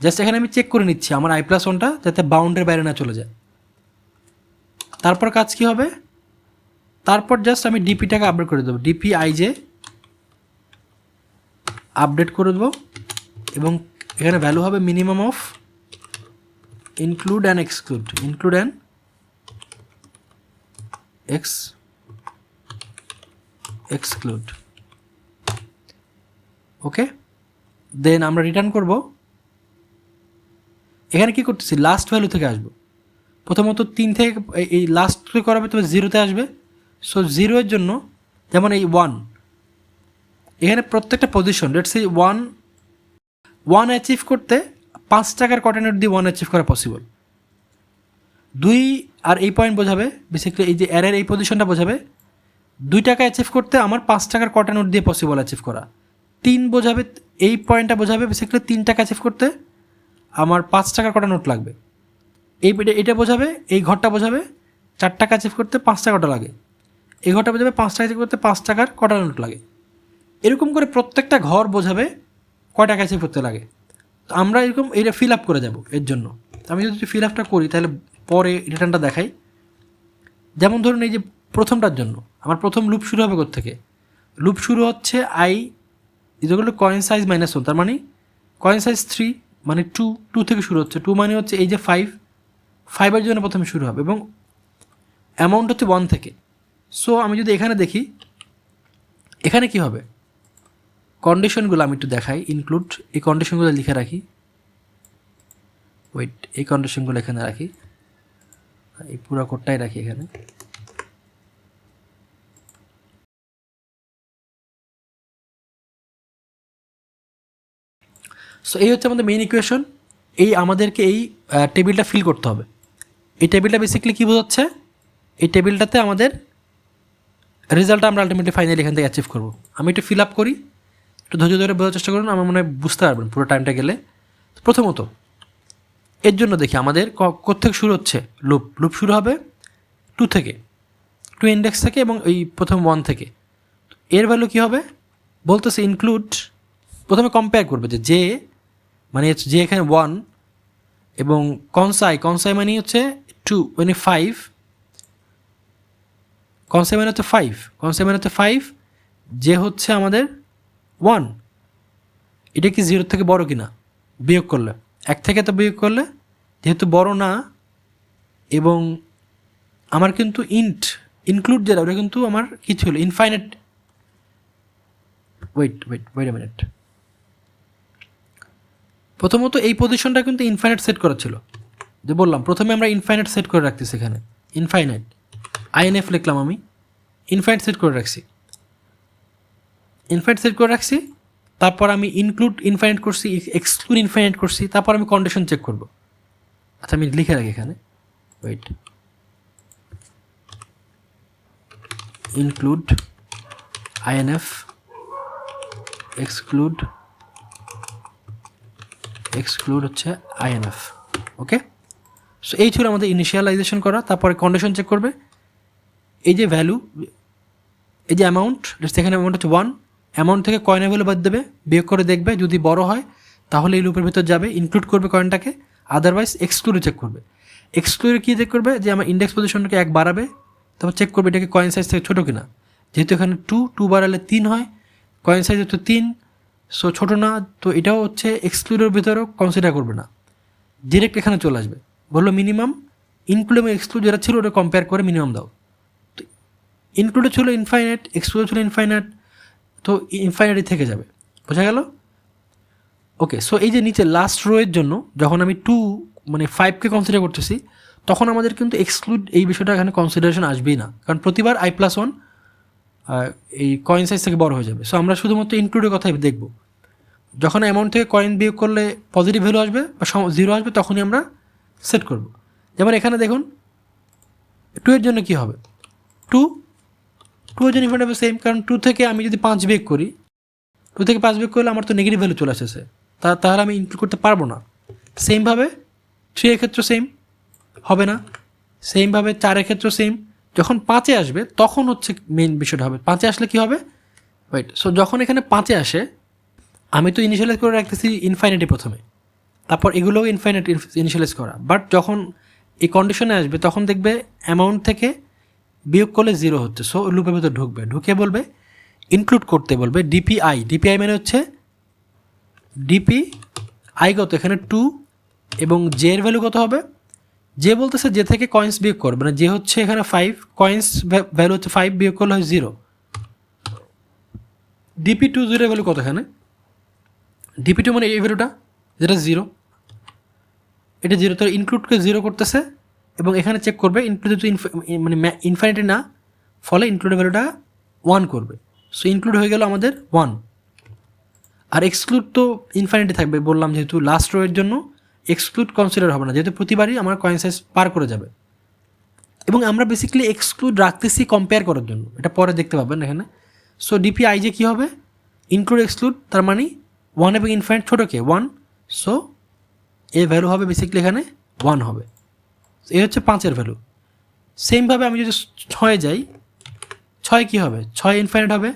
জাস্ট এখানে আমি চেক করে নিচ্ছি আমার আই প্লাস ওয়ানটা যাতে বাউন্ডের বাইরে না চলে যায়। তারপর কাজ কী হবে, তারপর জাস্ট আমি ডিপিটাকে আপডেট করে দেবো, ডিপি আই জে আপডেট করে দেবো, এবং এখানে ভ্যালু হবে minimum of include and exclude, include and exclude. Okay, then আমরা রিটার্ন করব। এখানে কী করতেছি, লাস্ট ভ্যালু থেকে আসবো, প্রথমত 3 থেকে এই লাস্ট করাবে তবে 0-তে আসবে। সো 0-এর জন্য যেমন এই 1, এখানে প্রত্যেকটা পজিশন লেটস সে 1 অ্যাচিভ করতে 5 টাকার কটনের দিয়ে 1 অ্যাচিভ করা পসিবল। 2 আর এই পয়েন্ট বোঝাবে বেসিক্যালি এই যে অ্যারের এই পজিশনটা বোঝাবে 2 টাকা অ্যাচিভ করতে আমার 5 টাকার কটা নোট দিয়ে পসিবল অ্যাচিভ করা। 3 বোঝাবে, এই পয়েন্টটা বোঝাবে বেসিক্যালি 3 টাকা অ্যাচিভ করতে আমার 5 টাকার কটা নোট লাগবে। এটা বোঝাবে, এই ঘরটা বোঝাবে 4 টাকা অ্যাচিভ করতে 5 টাকা কটা লাগে, এই ঘরটা বোঝাবে 5 টাকা অ্যাচিভ করতে 5 টাকার কটা নোট লাগে। এরকম করে প্রত্যেকটা ঘর বোঝাবে কয় টাকা অ্যাচিভ করতে লাগে। তো আমরা এরকম এটা ফিল আপ করে যাব। এর জন্য আমি যদি ফিল আপটা করি তাহলে পরে রিটার্নটা দেখাই। যেমন ধরুন এই যে প্রথমটার জন্য আমার প্রথম লুপ শুরু হবে কোত্থেকে, লুপ শুরু হচ্ছে I equal to coin size -1, তার মানে কয়েন সাইজ 3 মানে 2 থেকে শুরু হচ্ছে, 2 মানে হচ্ছে এই যে 5-এর জন্য প্রথমে শুরু হবে এবং অ্যামাউন্ট হচ্ছে 1 থেকে। সো আমি যদি এখানে দেখি এখানে কি হবে, কন্ডিশনগুলো আমি একটু দেখাই, ইনক্লুড এই কন্ডিশনগুলো লিখে রাখি, ওয়েট এই কন্ডিশনগুলো এখানে রাখি, এই পুরো কোডটাই রাখি এখানে। সো এই হচ্ছে আমাদের মেইন ইকুয়েশন। এই আমাদেরকে এই টেবিলটা ফিল করতে হবে। এই টেবিলটা বেসিক্যালি কী বোঝাচ্ছে, এই টেবিলটাতে আমাদের রেজাল্টটা আমরা আলটিমেটলি ফাইনালি এখান থেকে অ্যাচিভ করবো। আমি একটু ফিল আপ করি, একটু ধৈর্য ধরে বোঝার চেষ্টা করুন, আমার মনে হয় বুঝতে পারবেন পুরো টাইমটা গেলে। প্রথমত এর জন্য দেখি আমাদের কোত্থেকে শুরু হচ্ছে, লুপ শুরু হবে 2 থেকে, 2 ইন্ডেক্স থেকে এবং এই প্রথম 1 থেকে। এর ভ্যালু কী হবে বলতেছে, ইনক্লুড প্রথমে কম্পেয়ার করবে যে মানে হচ্ছে যে এখানে 1 এবং কনসাই মানে হচ্ছে 2 মানে 5, কনসাই মানে হচ্ছে 5 যে হচ্ছে আমাদের 1, এটা কি 0 থেকে বড় কিনা বিয়োগ করলে, 1 থেকে তো বিয়োগ করলে যেহেতু বড় না, এবং আমার কিন্তু ইনক্লুড যেটা ওটা কিন্তু আমার কি ছিল ইনফাইনাইট। ওয়েট এ মিনিট, প্রথমত এই পজিশনটা কিন্তু ইনফাইনাইট সেট করা ছিল, যে বললাম প্রথমে আমরা ইনফাইনাইট সেট করে রাখতেছি, এখানে ইনফাইনাইট আইএনএফ লিখলাম, আমি ইনফাইনাইট সেট করে রাখছি, তারপর আমি ইনক্লুড ইনফাইনাইট করছি, এক্সক্লুড ইনফাইনাইট করছি, তারপর আমি কন্ডিশন চেক করব। আচ্ছা আমি লিখে রাখি এখানে, ওয়েট, ইনক্লুড আইএনএফ এক্সক্লুড হচ্ছে আইএনএফ। ওকে, সো এই ছিল আমাদের ইনিশিয়ালাইজেশন করা। তারপরে কন্ডিশন চেক করবে, এই যে ভ্যালু, এই যে অ্যামাউন্ট, এখানে অ্যামাউন্ট হচ্ছে 1, অ্যামাউন্ট থেকে কয়েনের ভ্যালু বাদ দেবে, বিয়োগ করে দেখবে, যদি বড় হয় তাহলে এই লুপের ভিতর যাবে, ইনক্লুড করবে কয়েনটাকে, আদারওয়াইজ এক্সক্লুডে চেক করবে। এক্সক্লুডে কী চেক করবে, যে আমার ইন্ডেক্স পজিশনটাকে 1 বাড়াবে, তারপর চেক করবে এটাকে কয়েন সাইজ থেকে ছোটো কিনা, যেহেতু এখানে 2 বাড়ালে 3 হয়, কয়েন সাইজ হচ্ছে 3, সো ছোটো না, তো এটাও হচ্ছে এক্সক্লুডের ভিতরেও কনসিডার করবে না, ডিরেক্ট এখানে চলে আসবে, বললো মিনিমাম ইনক্লুড এবং এক্সক্লুড যেটা ছিল ওটা কম্পেয়ার করে মিনিমাম দাও। তো ইনক্লুডে ছিল ইনফাইনাইট, এক্সক্লুডে ছিল ইনফাইনাইট, তো ইনফাইনাইটই থেকে যাবে, বোঝা গেল? ওকে, সো এই যে নিচে লাস্ট রো এর জন্য যখন আমি 2 মানে 5কে কনসিডার করতেছি, তখন আমাদের কিন্তু এক্সক্লুড এই বিষয়টা এখানে কনসিডারেশন আসবেই না, কারণ প্রতিবার i+1 এই কয়েন সাইজ থেকে বড় হয়ে যাবে। সো আমরা শুধুমাত্র ইনক্লুডের কথাই দেখব, যখন অ্যামাউন্ট থেকে কয়েন বিয়োগ করলে পজিটিভ ভ্যালু আসবে বা 0 আসবে, তখনই আমরা সেট করব। যেমন এখানে দেখুন 2 এর জন্য কী হবে, 2 এর জন্য ইনফাইনাইট হবে সেম, কারণ 2 থেকে আমি যদি 5 বিয়োগ করি, 2 থেকে 5 বিয়োগ করলে আমার তো নেগেটিভ ভ্যালু চলে আসেছে, তাহলে আমি ইনক্লুড করতে পারবো না। সেমভাবে 3 এর ক্ষেত্রে সেম হবে না, সেমভাবে 4 এর ক্ষেত্রে সেম, যখন 5-এ আসবে তখন হচ্ছে মেইন বিষয়টা হবে। 5-এ আসলে কী হবে, ওয়েট, সো যখন এখানে 5-এ আসে, আমি তো ইনিশিয়ালাইজ করে রাখতেছি ইনফাইনাইটে প্রথমে, তারপর এগুলোও ইনফাইনাইট ইনিশিয়ালাইজ করা, বাট যখন এই কন্ডিশনে আসবে তখন দেখবে অ্যামাউন্ট থেকে বিয়োগ করলে 0 হচ্ছে, সো লুপের ভেতর ঢুকে বলবে ইনক্লুড করতে, বলবে ডিপিআই মানে হচ্ছে ডিপিআই কত, এখানে 2 এবং জে এর ভ্যালু কত হবে, যে বলতেছে যে থেকে কয়েন্স বিয়োগ করবে, মানে যে হচ্ছে এখানে 5, কয়েন্স ভ্যালু হচ্ছে 5, বিয়োগ করলে হয় 0। DP2 0 ভ্যালু কত, এখানে DP2 মানে এই ভ্যালুটা যেটা 0, এটা 0, তো ইনক্লুডকে 0 করতেছে, এবং এখানে চেক করবে ইনক্লুড যেহেতু মানে ইনফাইনিটি না, ফলে ইনক্লুডের ভ্যালুটা 1 করবে, সো ইনক্লুড হয়ে গেল আমাদের 1। আর এক্সক্লুড তো ইনফাইনিটি থাকবে, বললাম যেহেতু লাস্ট রো এর জন্য এক্সক্লুড কনসিডার হবে না, যেহেতু প্রতিবারই আমার কয়েন সাইজ পার করে যাবে। এবং আমরা বেসিক্যালি এক্সক্লুড রাখতেছি কম্পেয়ার করার জন্য, এটা পরে দেখতে পাবেন এখানে। সো ডিপিআই যে কী হবে, ইনক্লুড এক্সক্লুড, তার মানে 1 এবং ইনফাইনাইট ছোটোকে 1, সো এর ভ্যালু হবে বেসিক্যালি এখানে 1 হবে। এই হচ্ছে 5-এর ভ্যালু। সেমভাবে আমি যদি 6-এ যাই, 6 কী হবে, 6 ইনফাইনাইট হবে,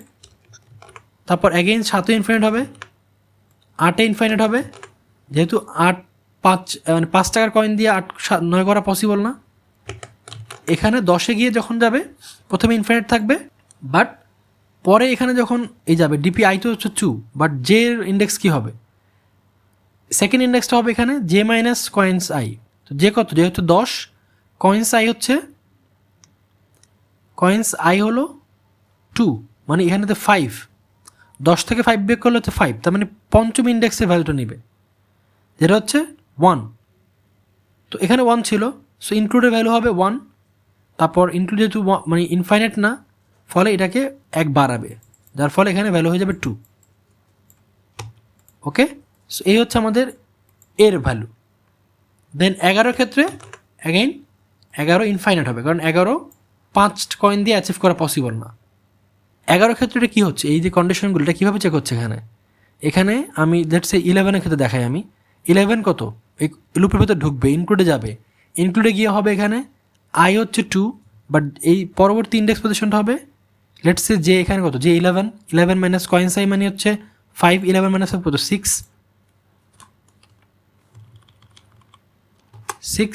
তারপর অ্যাগেইন 7 ইনফাইনাইট হবে, 8-এ ইনফাইনাইট হবে, যেহেতু 5 মানে 5 টাকার কয়েন দিয়ে 9 করা পসিবল না, এখানে 10-এ গিয়ে যখন যাবে প্রথমে ইনফাইনাইট থাকবে, বাট পরে এখানে যখন এই যাবে ডিপিআই তো হচ্ছে 2, বাট জে এর ইন্ডেক্স কী হবে, সেকেন্ড ইন্ডেক্সটা হবে এখানে জে মাইনাস কয়েন্স আই, তো যে কত, যেহেতু 10, কয়েন্স আই হলো 2, মানে এখানে তো 5, 10 থেকে 5 বিয়োগ করলে হচ্ছে 5, তার মানে পঞ্চম ইন্ডেক্সের ভ্যালুটা নেবে, যেটা হচ্ছে 1, তো এখানে 1 ছিল, সো ইনক্লুডের ভ্যালু হবে 1, তারপর ইনক্লুড যেহেতু মানে ইনফাইনাইট না, ফলে এটাকে 1 বাড়াবে, যার ফলে এখানে ভ্যালু হয়ে যাবে 2। ওকে, সো এই হচ্ছে আমাদের এর ভ্যালু। দেন 11-এর ক্ষেত্রে অ্যাগেইন 11 ইনফাইনাইট হবে, কারণ 11 5 কয়েন দিয়ে অ্যাচিভ করা পসিবল না। 11-এর ক্ষেত্রে এটা কী হচ্ছে, এই যে কন্ডিশনগুলো এটা কীভাবে চেক হচ্ছে, এখানে আমি লেটস সে 11-এর ক্ষেত্রে দেখাই, আমি 11 কত, এই লুপের ভেতর ঢুকবে, ইনক্লুডে যাবে, ইনক্লুডে গিয়ে হবে এখানে আই হচ্ছে 2, বাট এই পরবর্তী ইন্ডেক্স পজিশনটা হবে লেটস সে যে এখানে কত, যে 11 মাইনাস কয়েন্স আই মানে হচ্ছে 5, 11 মাইনাস কত 6, 6,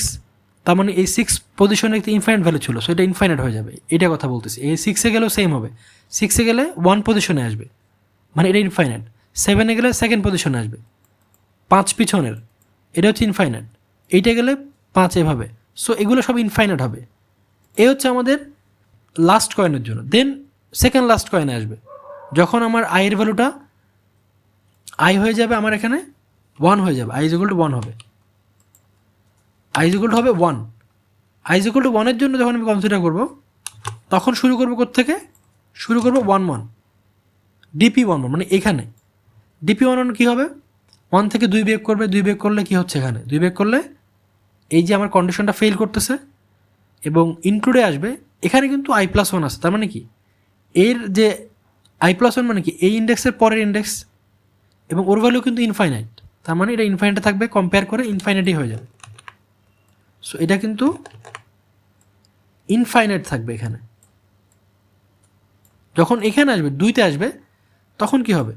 তার মানে এই 6 পজিশনে একটি ইনফাইনাইট ভ্যালু ছিল, সো এটা ইনফাইনাইট হয়ে যাবে, এটা কথা বলতেছি। এই 6-এ গেলেও সেম হবে, 6-এ গেলে 1 পজিশনে আসবে, মানে এটা ইনফাইনাইট। 7-এ গেলে সেকেন্ড পজিশনে আসবে, 5 পিছনের, এটা হচ্ছে ইনফাইনাইট। এইটা গেলে 5 এভাবে, সো এগুলো সব ইনফাইনাইট হবে। এ হচ্ছে আমাদের লাস্ট কয়েনের জন্য। দেন সেকেন্ড লাস্ট কয়েনে আসবে, যখন আমার আইয়ের ভ্যালুটা আই হয়ে যাবে, আমার এখানে 1 হয়ে যাবে, আই ইজ ইকুয়াল টু 1 হবে, আই ইজ ইকুয়াল টু হবে 1। আই ইজ ইকুয়াল টু 1-এর জন্য যখন আমি কনসিডার করব, তখন শুরু করবো কোত্থেকে? শুরু করবো 1-1, ডিপি 1-1, মানে এখানে ডিপি 1-1 কী হবে? 1 থেকে 2 বিয়োগ করবে, 2 বিয়োগ করলে কী হচ্ছে এখানে? 2 বিয়োগ করলে এই যে আমার কন্ডিশনটা ফেল করতেছে এবং ইনক্লুডে আসবে, এখানে কিন্তু i+1 আছে, তার মানে কি এর যে i+1 মানে কি এই ইন্ডেক্সের পরের ইন্ডেক্স, এবং ওর ভ্যালু কিন্তু ইনফাইনাইট, তার মানে এটা ইনফাইনাইটে থাকবে, কম্পেয়ার করে ইনফাইনাইটই হয়ে যাবে। সো এটা কিন্তু ইনফাইনাইট থাকবে এখানে। যখন এখানে আসবে 2-তে আসবে, তখন কি হবে?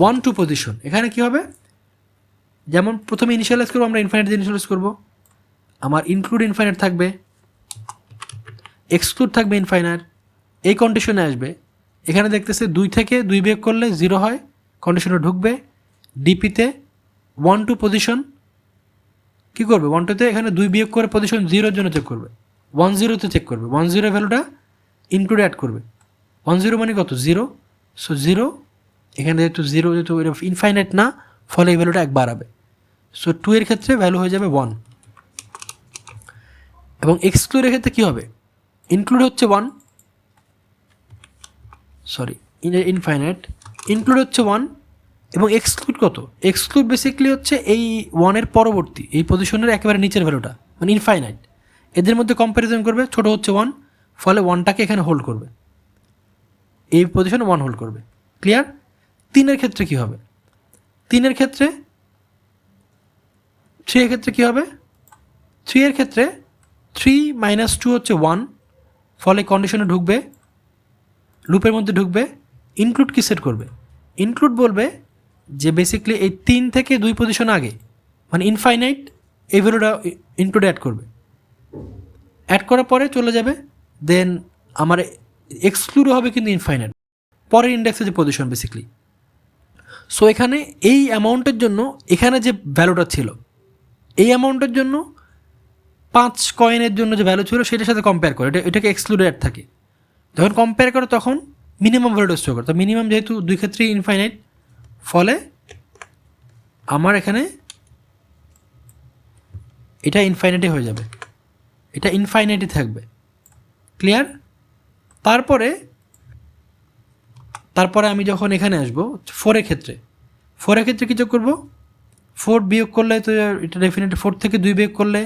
1-2 পজিশন, এখানে কি হবে? যেমন প্রথমে ইনিশিয়ালাইজ করবো আমরা, ইনফাইনাইট দিয়ে ইনিশিয়ালাইজ করবো, আমার ইনক্লুড ইনফাইনাইট থাকবে, এক্সক্লুড থাকবে ইনফাইনাইট, এই কন্ডিশনে আসবে। এখানে দেখতেছে 2 থেকে 2 বিয়োগ করলে 0 হয়, কন্ডিশনে ঢুকবে। ডিপিতে 1-2 পজিশন কী করবে? 1-2-তে এখানে 2 বিয়োগ করে পজিশন 0-এর জন্য চেক করবে, 1-0-তে চেক করবে, 1-0 ভ্যালুটা ইনক্লুড অ্যাড করবে। 1-0 মানে কত? 0, সো 0 এখানে যেহেতু 0 যেহেতু ইনফাইনাইট না, ফলে এই ভ্যালুটা 1 বাড়াবে, সো 2 এর ক্ষেত্রে ভ্যালু হয়ে যাবে 1। এবং এক্সক্লুডের ক্ষেত্রে কী হবে? ইনক্লুড হচ্ছে 1, সরি ইনফাইনাইট, ইনক্লুড হচ্ছে 1 এবং এক্সক্লুড কত? এক্সক্লুড বেসিক্যালি হচ্ছে এই 1-এর পরবর্তী এই পজিশনের একেবারে নিচের ভ্যালুটা, মানে ইনফাইনাইট। এদের মধ্যে কম্প্যারিজন করবে, ছোটো হচ্ছে 1, ফলে 1টাকে এখানে হোল্ড করবে, এই পজিশনে 1 হোল্ড করবে। ক্লিয়ার? 3-এর ক্ষেত্রে কী হবে? 3-এর ক্ষেত্রে 3-এর ক্ষেত্রে কী হবে? 3-এর ক্ষেত্রে 3 - 2 হচ্ছে 1, ফলে কন্ডিশনে ঢুকবে, লুপের মধ্যে ঢুকবে। ইনক্লুড কি সেট করবে? ইনক্লুড বলবে যে বেসিক্যালি এই 3 থেকে 2 পজিশন আগে, মানে ইনফাইনাইট, এই ভ্যালুটা ইনক্লুডে অ্যাড করবে। অ্যাড করার পরে চলে যাবে, দেন আমার এক্সক্লুড হবে কিন্তু ইনফাইনাইট, পরের ইন্ডেক্সে যে পজিশন বেসিক্যালি। সো এখানে এই অ্যামাউন্টের জন্য এখানে যে ভ্যালুটা ছিল, এই অ্যামাউন্টের জন্য 5 কয়েনের জন্য যে ভ্যালু ছিল সেটার সাথে কম্পেয়ার করে, এটাকে এক্সক্লুডে অ্যাড থাকে। যখন কম্পেয়ার করে তখন মিনিমাম ভ্যালুটা স্টোর করে, তো মিনিমাম যেহেতু 2 ক্ষেত্রেই ইনফাইনাইট, ফলে আমার এখানে এটা ইনফাইনাইটই হয়ে যাবে, এটা ইনফাইনাইটই থাকবে। ক্লিয়ার? তারপরে আমি যখন এখানে আসবো 4-এর ক্ষেত্রে, 4-এর ক্ষেত্রে কী যোগ করবো? 4 বিয়োগ করলে তো এটা ডেফিনেটলি 4 থেকে 2 বিয়োগ করলে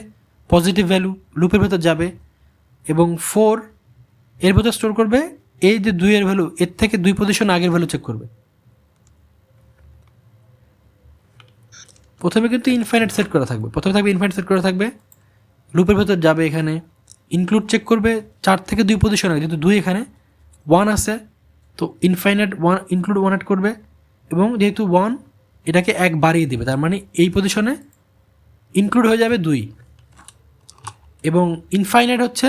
পজিটিভ ভ্যালু লুপের ভেতর যাবে, এবং 4 এর ভেতর স্টোর করবে এই যে 2-এর ভ্যালু, এর থেকে 2 পজিশন আগের ভ্যালু চেক করবে। প্রথমে কিন্তু ইনফাইনাইট সেট করা থাকবে, ইনফাইনাইট সেট করা থাকবে, লুপের ভেতর যাবে, এখানে ইনক্লুড চেক করবে 4 থেকে 2 পজিশন আগে, যেহেতু 2 এখানে 1 আছে, তো ইনফাইনাইট 1 ইনক্লুড 1 অ্যাড করবে, এবং যেহেতু 1 এটাকে 1 বাড়িয়ে দেবে, তার মানে এই পজিশনে ইনক্লুড হয়ে যাবে 2, এবং ইনফাইনাইট হচ্ছে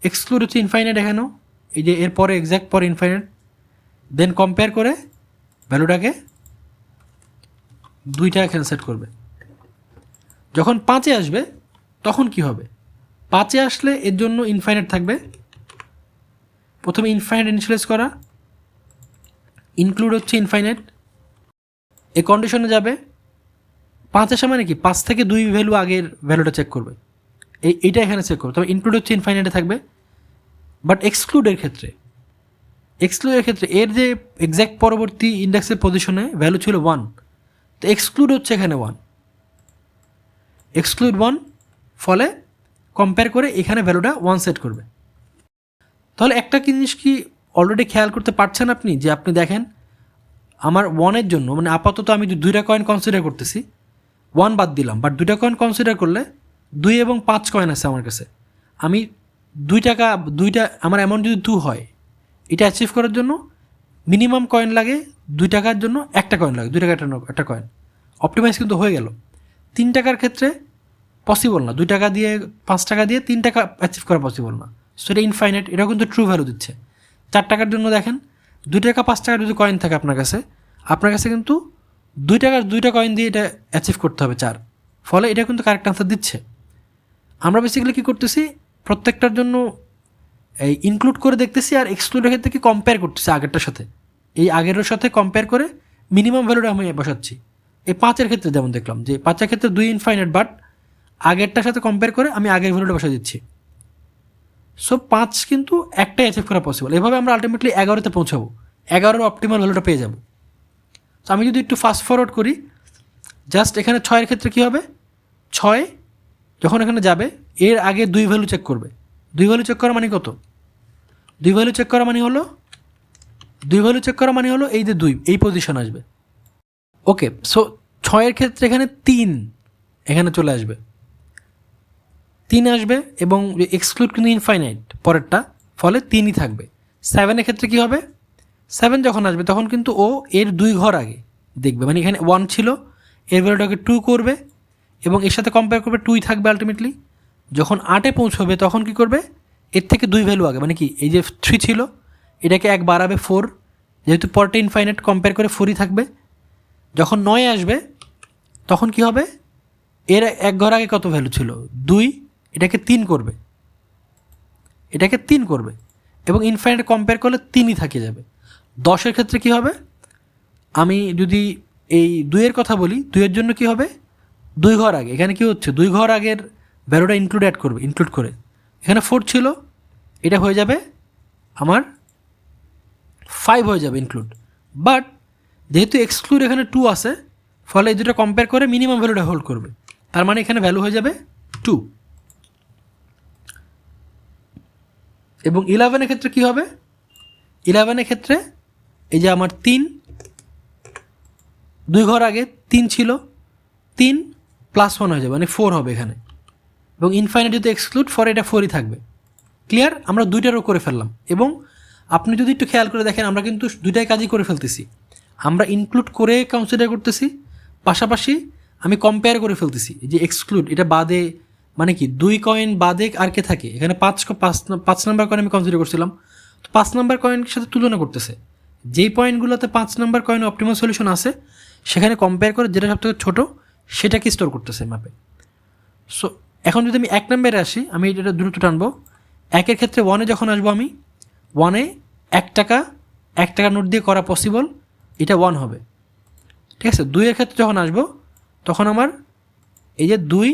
এক্সক্লুড হচ্ছে ইনফাইনাইট এখানেও, এই যে এর পরে এক্স্যাক্ট পরে ইনফাইনাইট, দেন কম্পেয়ার করে ভ্যালুটাকে 2টা এখানে সেট করবে। যখন 5-এ আসবে তখন কি হবে? 5-এ আসলে এর জন্য ইনফাইনাইট থাকবে, প্রথমে ইনফাইনাইট ইনিশিয়ালাইজ করা, ইনক্লুড হচ্ছে ইনফাইনাইট, এই কন্ডিশনে যাবে। 5 আসা মানে কি 5 থেকে 2 ভ্যালু আগের ভ্যালুটা চেক করবে, এইটা এখানে চেক করবে, তবে ইনক্লুড হচ্ছে ইনফাইনাইটে থাকবে। বাট এক্সক্লুডের ক্ষেত্রে এর যে এক্স্যাক্ট পরবর্তী ইন্ডেক্সের পজিশনে ভ্যালু ছিল 1, তো এক্সক্লুড হচ্ছে এখানে 1, এক্সক্লুড 1, ফলে কম্পেয়ার করে এখানে ভ্যালুটা 1 সেট করবে। তাহলে একটা জিনিস কি অলরেডি খেয়াল করতে পারছেন আপনি, যে আপনি দেখেন আমার 1-এর জন্য, মানে আপাতত আমি 2টা কয়েন কনসিডার করতেছি, 1 বাদ দিলাম, বাট 2টা কয়েন কনসিডার করলে 2 এবং 5 কয়েন আছে আমার কাছে, আমি 2 আমার অ্যামাউন্ট যদি 2 হয়, এটা অ্যাচিভ করার জন্য মিনিমাম কয়েন লাগে 2 টাকার জন্য 1টা কয়েন লাগে, 2 টাকা একটা কয়েন, অপটিমাইজ কিন্তু হয়ে গেল। 3 টাকার ক্ষেত্রে পসিবল না, 2 টাকা দিয়ে 5 টাকা দিয়ে 3 টাকা অ্যাচিভ করা পসিবল না। সো এটা ইনফাইনাইট, এটাও কিন্তু ট্রু ভ্যালু দিচ্ছে। 4 টাকার জন্য দেখেন 2 টাকা 5 টাকার যদি কয়েন থাকে আপনার কাছে কিন্তু 2 টাকার 2টা কয়েন দিয়ে এটা অ্যাচিভ করতে হবে 4, ফলে এটা কিন্তু কারেক্ট আনসার দিচ্ছে। আমরা বেসিক্যালি কী করতেছি, প্রত্যেকটার জন্য এই ইনক্লুড করে দেখতেছি আর এক্সক্লুডের ক্ষেত্রে কি কম্পেয়ার করতেছি আগেরটার সাথে, এই আগেরের সাথে কম্পেয়ার করে মিনিমাম ভ্যালুটা আমি বসাচ্ছি। এই 5-এর ক্ষেত্রে যেমন দেখলাম যে 5-এর ক্ষেত্রে 2 ইনফাইনাইট, বাট আগেরটার সাথে কম্পেয়ার করে আমি আগের ভ্যালুটা বসা দিচ্ছি। সো 5 কিন্তু একটাই অ্যাচিভ করা পসিবল। এভাবে আমরা আলটিমেটলি 11তে পৌঁছাবো, 11-এর অপটিমাল ভ্যালুটা পেয়ে যাব। তো আমি যদি একটু ফাস্ট ফরওয়ার্ড করি, জাস্ট এখানে 6-এর ক্ষেত্রে কী হবে, 6 যখন এখানে যাবে এর আগে 2 ভ্যালু চেক করবে। 2 ভ্যালু চেক করা মানে কত, 2 ভ্যালু চেক করা মানে হলো 2 ভ্যালু চেক করা মানে হলো এই যে 2 এই পজিশন আসবে। ওকে, সো 6-এর ক্ষেত্রে এখানে 3 এখানে চলে আসবে, 3 আসবে এবং এক্সক্লুড কিন্তু ইনফাইনাইট পরেরটা, ফলে 3ই থাকবে। 7-এর ক্ষেত্রে কী হবে, 7 যখন আসবে তখন কিন্তু ও এর 2 ঘর আগে দেখবে, মানে এখানে 1 ছিল, এর ভ্যালুটাকে 2 করবে এবং এর সাথে কম্পেয়ার করবে, 2ই থাকবে আলটিমেটলি। যখন 8-এ পৌঁছবে তখন কী করবে, এর থেকে 2 ভ্যালু আগে, মানে কি এই যে 3 ছিল এটাকে 1 বাড়াবে 4, যেহেতু পরটা ইনফাইনাইট কম্পেয়ার করে 4ই থাকবে। যখন 9 আসবে তখন কি হবে, এর 1 ঘর আগে কত ভ্যালু ছিল 2, এটাকে 3 করবে, এবং ইনফাইনাইট কম্পেয়ার করলে 3ই থাকে যাবে। 10-এর ক্ষেত্রে কি হবে, আমি যদি এই 2-এর কথা বলি, 2-এর জন্য কি হবে, 2 ঘর আগে, এখানে কি হচ্ছে 2 ঘর আগের ভ্যালুটা ইনক্লুড করে এখানে 4 ছিল, এটা হয়ে যাবে আমার 5 হয়ে যাবে ইনক্লুড। বাট যেহেতু এক্সক্লুড এখানে 2 আছে, ফলে এই দুটো কম্পেয়ার করে মিনিমাম ভ্যালুটা হোল্ড করবে, তার মানে এখানে ভ্যালু হয়ে যাবে 2। এবং 11-এর ক্ষেত্রে কী হবে, 11-এর ক্ষেত্রে এই যে আমার 3 2 ঘর আগে 3 ছিল, 3 + 1 হয়ে যাবে, মানে 4 হবে এখানে, এবং ইনফাইনাইট যদি এক্সক্লুড 4, এটা 4ই থাকবে। ক্লিয়ার, আমরা 2টারও করে ফেললাম। এবং আপনি যদি একটু খেয়াল করে দেখেন, আমরা কিন্তু 2টাই কাজই করে ফেলতেছি। আমরা ইনক্লুড করে কনসিডার করতেছি, পাশাপাশি আমি কম্পেয়ার করে ফেলতেছি যে এক্সক্লুড এটা বাদে, মানে কি 2 কয়েন বাদে আর কে থাকে, এখানে 5 নাম্বার কয়েন আমি কনসিডার করছিলাম, তো 5 নাম্বার কয়েনের সাথে তুলনা করতেছে, যেই পয়েন্টগুলোতে 5 নাম্বার কয়েন অপটিমাল সলিউশন আছে সেখানে কম্পেয়ার করে যেটা সবথেকে ছোটো সেটাকে স্টোর করতেছে ম্যাপে। সো এখন যদি আমি 1 নম্বরে আসি, আমি এটা দ্রুত টানবো। 1-এর ক্ষেত্রে 1-এ যখন আসবো, আমি 1-এ 1 টাকা নোট দিয়ে করা পসিবল, এটা 1 হবে, ঠিক আছে। 2-এর ক্ষেত্রে যখন আসবো তখন আমার এই যে 2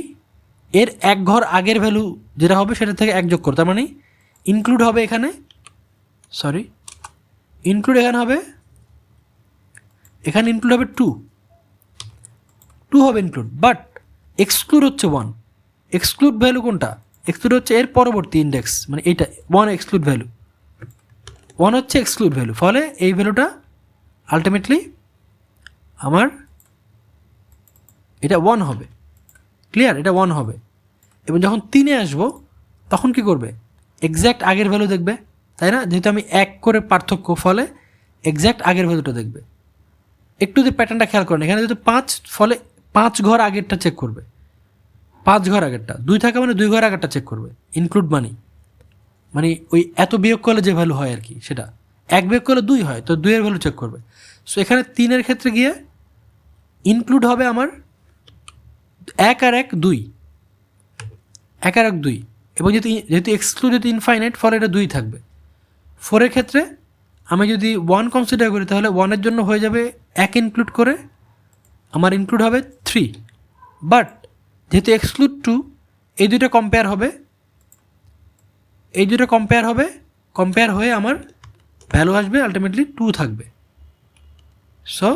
এর 1 ঘর আগের ভ্যালু যেটা হবে সেটা থেকে 1 যোগ করো, তার মানে ইনক্লুড হবে এখানে, ইনক্লুড এখানে হবে 2 হবে ইনক্লুড, বাট এক্সক্লুড হচ্ছে 1। এক্সক্লুড ভ্যালু কোনটা, এক্সক্লুড হচ্ছে এর পরবর্তী ইন্ডেক্স, মানে এইটা 1 এক্সক্লুড ভ্যালু, 1 হচ্ছে এক্সক্লুড ভ্যালু, ফলে এই ভ্যালুটা আলটিমেটলি আমার এটা 1 হবে। ক্লিয়ার, এটা 1 হবে। এবং যখন 3-এ আসবো তখন কি করবে, এক্স্যাক্ট আগের ভ্যালু দেখবে, তাই না, যেহেতু আমি 1 করে পার্থক্য, ফলে এক্স্যাক্ট আগের ভ্যালুটা দেখবে। একটু যে প্যাটার্নটা খেয়াল করেন, এখানে যেহেতু 5, ফলে 5 ঘর আগেরটা চেক করবে, 5 ঘর আগেরটা, 2 থাকে মানে 2 ঘর আগেরটা চেক করবে, ইনক্লুড মানে ওই এত বিয়োগ করলে যে ভ্যালু হয় আর কি, সেটা 1 বিয়োগ করলে 2 হয়, তো 2-এর ভ্যালু চেক করবে। সো এখানে 3-এর ক্ষেত্রে গিয়ে ইনক্লুড হবে আমার 1 আর 1 2, 1 আর 1 2, এবং যেহেতু এক্সক্লুড যেহেতু ইনফাইনাইট, ফলে এটা 2 থাকবে। 4-এর ক্ষেত্রে আমি যদি 1 কনসিডার করি, তাহলে 1-এর জন্য হয়ে যাবে 1 ইনক্লুড করে আমার ইনক্লুড হবে 3, বাট যেহেতু এক্সক্লুড 2, এই দুটো কম্পেয়ার হবে, কম্পেয়ার হয়ে আমার ভ্যালু আসবে আলটিমেটলি 2 থাকবে। সো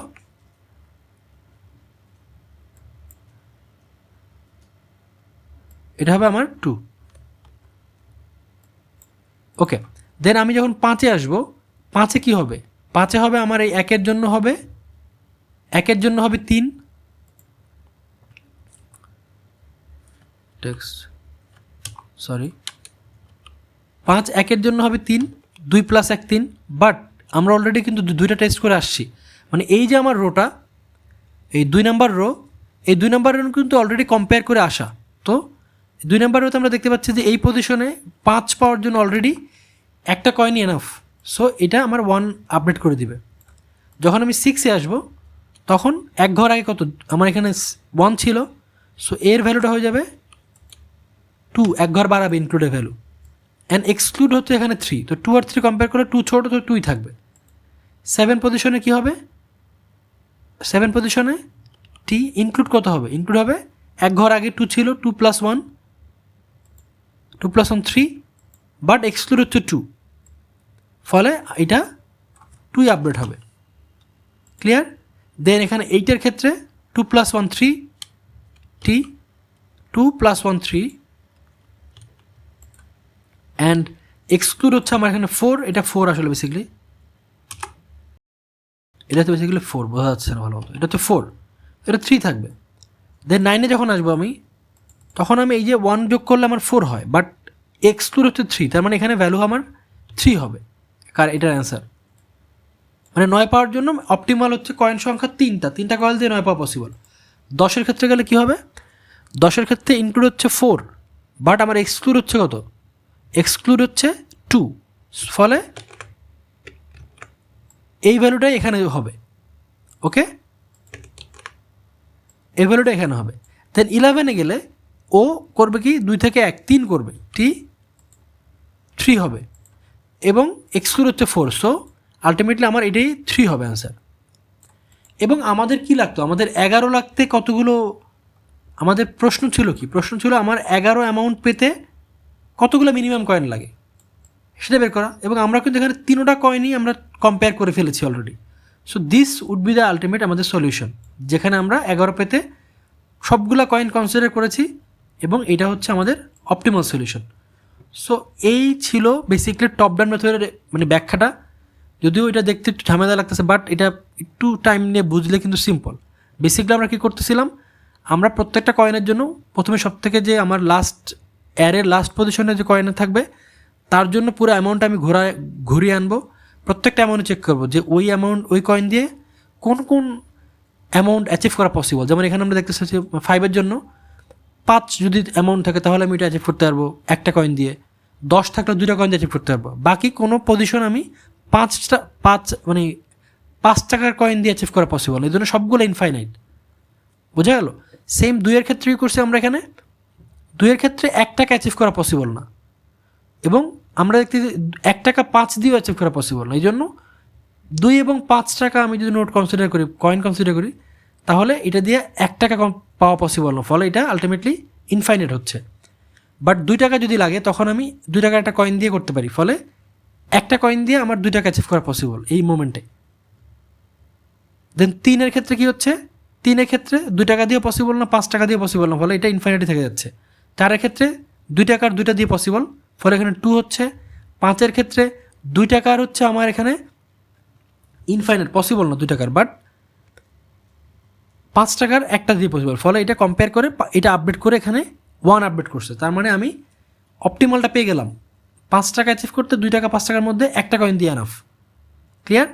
এটা হবে আমার 2। ওকে, দেন আমি যখন 5-এ আসবো, 5-এ কী হবে, 5-এ হবে আমার এই 1-এর জন্য হবে 3, 5 1-এর জন্য হবে 3, 2 + 1 3, বাট আমরা অলরেডি কিন্তু 2টা টেস্ট করে আসছি, মানে এই যে আমার রোটা, এই 2 নাম্বার রো, এই 2 নাম্বারের কিন্তু অলরেডি কম্পেয়ার করে আসা। তো 2 নাম্বারেও তো আমরা দেখতে পাচ্ছি যে এই পজিশনে 5 পাওয়ার জন্য অলরেডি একটা কয়েনই এনাফ। সো এটা আমার 1 আপডেট করে দিবে। যখন আমি 6-এ আসবো তখন এক ঘর আগে কত, আমার এখানে 1 ছিল, সো এর ভ্যালুটা হয়ে যাবে 2, এক ঘর বাড়াবে ইনক্লুডের ভ্যালু, অ্যান্ড এক্সক্লুড হচ্ছে এখানে 3। তো 2 আর 3 কম্পেয়ার করলে 2 ছোটো, তো 2ই থাকবে। 7 পজিশনে কী হবে, 7 পজিশনে টি ইনক্লুড কত হবে, ইনক্লুড হবে এক ঘর আগে 2 ছিল, 2 + 1 3, বাট এক্সক্লুড হচ্ছে 2, ফলে এটা 2ই আপডেট হবে। ক্লিয়ার? দেন এখানে 8-এর ক্ষেত্রে 2 + 1 3 টি, 2 + 1 3, অ্যান্ড এক্সক্লুড হচ্ছে আমার এখানে 4, এটা 4 আসলে বেসিক্যালি, এটা তো বেসিক্যালি 4, বোঝা যাচ্ছে না ভালো মতো, এটা হচ্ছে 4, এটা 3 থাকবে। দেন 9-এ যখন আসবো আমি, তখন আমি এই যে 1 যোগ করলে আমার 4 হয়, বাট এক্সক্লুড হচ্ছে 3, তার মানে এখানে ভ্যালু আমার 3 হবে, কার এটার অ্যান্সার। মানে 9 পাওয়ার জন্য অপটিমাল হচ্ছে কয়েন সংখ্যা 3টা কয়েল দিয়ে 9 পাওয়া পসিবল। 10-এর ক্ষেত্রে গেলে কী হবে, 10-এর ক্ষেত্রে ইনক্লুড হচ্ছে 4, বাট আমার এক্সক্লুড হচ্ছে কত, এক্সক্লুড হচ্ছে 2, ফলে এই ভ্যালুটাই এখানে হবে। ওকে, এই ভ্যালুটা এখানে হবে। দেন 11-এ গেলে ও করবে কি, 2 থেকে 1 3 করবে, টি 3 হবে, এবং এক্সক্লুড হচ্ছে 4, সো আলটিমেটলি আমার এটাই 3 হবে অ্যান্সার। এবং আমাদের কি লাগতো, আমাদের 11 লাগতে কতগুলো, আমাদের প্রশ্ন ছিল কি, প্রশ্ন ছিল আমার 11 অ্যামাউন্ট পেতে কতগুলো মিনিমাম কয়েন লাগে সেটা বের করা, এবং আমরা কিন্তু এখানে 3টা কয়েনই আমরা কম্পেয়ার করে ফেলেছি already. So this would be the ultimate আমাদের সলিউশন, যেখানে আমরা 11 পেতে সবগুলা কয়েন কনসিডার করেছি, এবং এটা হচ্ছে আমাদের অপটিমাল সলিউশন। সো এই ছিল বেসিক্যালি টপ ডাউন মেথডের মানে ব্যাখ্যাটা, যদিও এটা দেখতে একটু ঝামেলা লাগতেছে, বাট এটা একটু টাইম নিয়ে বুঝলে কিন্তু সিম্পল। বেসিক্যালি আমরা কী করতেছিলাম, আমরা প্রত্যেকটা কয়েনের জন্য প্রথমে সব থেকে যে আমার লাস্ট অ্যারের লাস্ট পজিশনে যে কয়েনে থাকবে তার জন্য পুরো অ্যামাউন্টটা আমি ঘুরিয়ে আনবো, প্রত্যেকটা অ্যামাউন্টে চেক করবো যে ওই অ্যামাউন্ট ওই কয়েন দিয়ে কোন কোন অ্যামাউন্ট অ্যাচিভ করা পসিবল। যেমন এখানে আমরা দেখতে চাচ্ছি 5-এর জন্য 5 যদি অ্যামাউন্ট থাকে তাহলে আমি এটা অ্যাচিভ করতে পারবো একটা কয়েন দিয়ে, 10 থাকলে 2টা কয়েন দিয়ে অ্যাচিভ করতে পারবো, বাকি কোনো পজিশন আমি 5 টাকার কয়েন দিয়ে অ্যাচিভ করা পসিবল, এই জন্য সবগুলো ইনফাইনাইট। বোঝা গেল? সেম 2-এর ক্ষেত্রেই করছি আমরা, এখানে 2-এর ক্ষেত্রে 1 টাকা অ্যাচিভ করা পসিবল না, এবং আমরা দেখতে 1 টাকা 5 দিয়েও অ্যাচিভ করা পসিবল না, এই জন্য 2 এবং 5 টাকা আমি যদি নোট কনসিডার করি, কয়েন কনসিডার করি, তাহলে এটা দিয়ে 1 টাকা পাওয়া পসিবল না, ফলে এটা আলটিমেটলি ইনফাইনাইট হচ্ছে। বাট 2 টাকা যদি লাগে তখন আমি 2 টাকার একটা কয়েন দিয়ে করতে পারি, ফলে একটা কয়েন দিয়ে আমার 2 টাকা অ্যাচিভ করা পসিবল এই মোমেন্টে। দেন 3-এর ক্ষেত্রে কী হচ্ছে, 3-এর ক্ষেত্রে 2 টাকা দিয়ে পসিবল না, 5 টাকা দিয়ে পসিবল না, ফলে এটা ইনফাইনাইটে থেকে যাচ্ছে। 4-এর ক্ষেত্রে 2 টাকার 2টা দিয়ে পসিবল, ফলে এখানে 2 হচ্ছে। 5-এর ক্ষেত্রে 2 টাকার হচ্ছে আমার এখানে ইনফাইনাইট পসিবল না 2 টাকার, বাট 5 টাকার একটা দিয়ে পসিবল, ফলে এটা কম্পেয়ার করে এটা আপডেট করে এখানে 1 আপডেট করছে, তার মানে আমি অপটিমালটা পেয়ে গেলাম। 5 টাকা অ্যাচিভ করতে 2 টাকা 5 টাকার মধ্যে একটা কয়েন দিয়ে এনাফ। ক্লিয়ার?